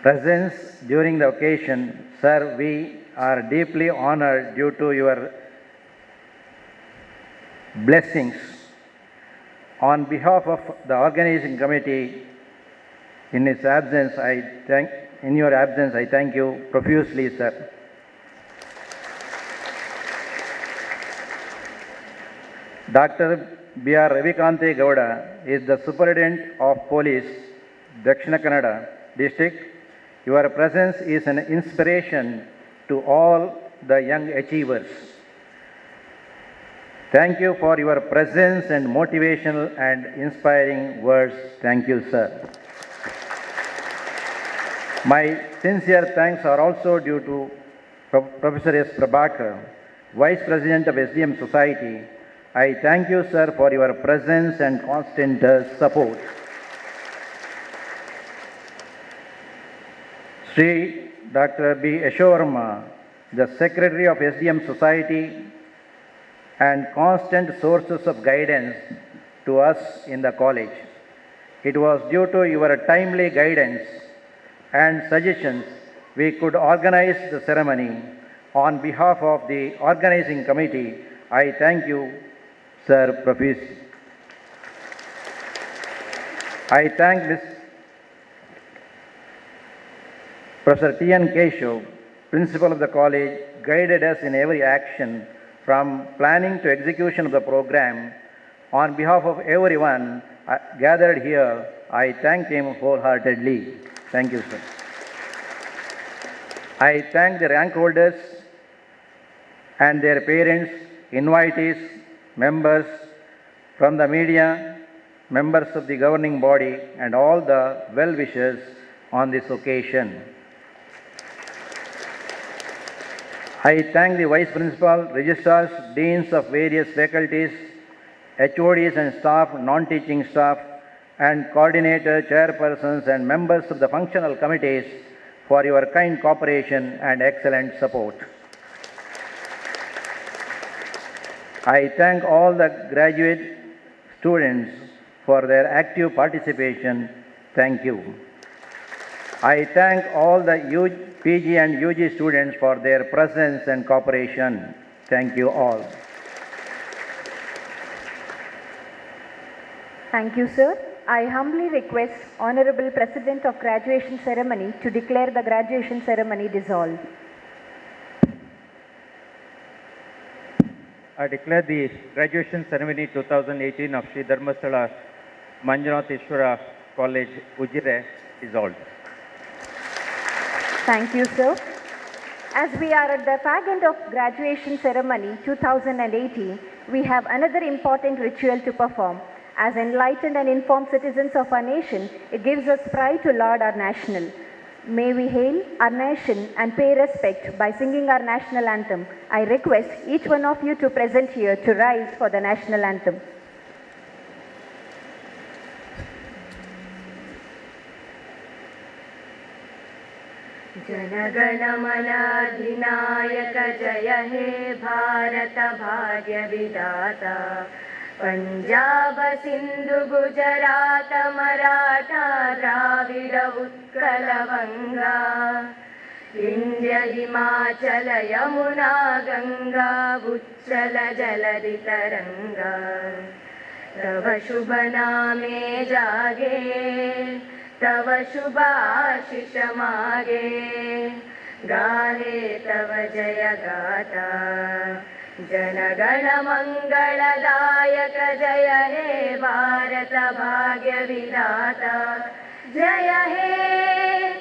presence during the occasion. Sir, we are deeply honored due to your blessings. On behalf of the organizing committee, in your absence, I thank you profusely, sir. Dr. B.R. Ravikante Gowda is the Superintendent of Police, Dakshina Kannada District. Your presence is an inspiration to all the young achievers. Thank you for your presence and motivational and inspiring words. Thank you, sir. My sincere thanks are also due to Professor S. Prabhakar, Vice President of SDM Society. I thank you, sir, for your presence and constant support. Sri Dr. B. Yashovarma, the Secretary of SDM Society, and constant sources of guidance to us in the college. It was due to your timely guidance and suggestions we could organize the ceremony. On behalf of the organizing committee, I thank you, Sir Professor. I thank Professor T.N. Keshav, Principal of the college, guided us in every action from planning to execution of the program. On behalf of everyone gathered here, I thank him wholeheartedly. Thank you, sir. I thank the rank holders and their parents, invitees, members from the media, members of the governing body, and all the well-wishers on this occasion. I thank the Vice Principal, Registrars, Deans of various faculties, HODs and staff, non-teaching staff, and coordinator, chairpersons and members of the functional committees for your kind cooperation and excellent support. I thank all the graduate students for their active participation. Thank you. I thank all the PG and UG students for their presence and cooperation. Thank you all. Thank you, sir. I humbly request Honorable President of Graduation Ceremony to declare the graduation ceremony dissolved. I declare the graduation ceremony 2018 of Sri Dharmasthala Manjunatheshwara College, Ujire dissolved. Thank you, sir. As we are at the fag end of graduation ceremony 2018, we have another important ritual to perform. As enlightened and informed citizens of our nation, it gives us pride to laud our national. May we hail our nation and pay respect by singing our national anthem. I request each one of you to present here to rise for the national anthem. Jana Gana Mana अधिनायक जय हे भारत भाग्य विधाता पंजाब सिंधु गुजरात मराठा द्राविड उत्कल वंगा विंध्य हिमाचल यमुना गंगा उच्चल जलधि तरंगा तव शुभ नामे जागे तव शुभ आशीष मागे गाहे तव जय गाथा जनगण मंगलदायक जय हे भारत भाग्य विधाता जय हे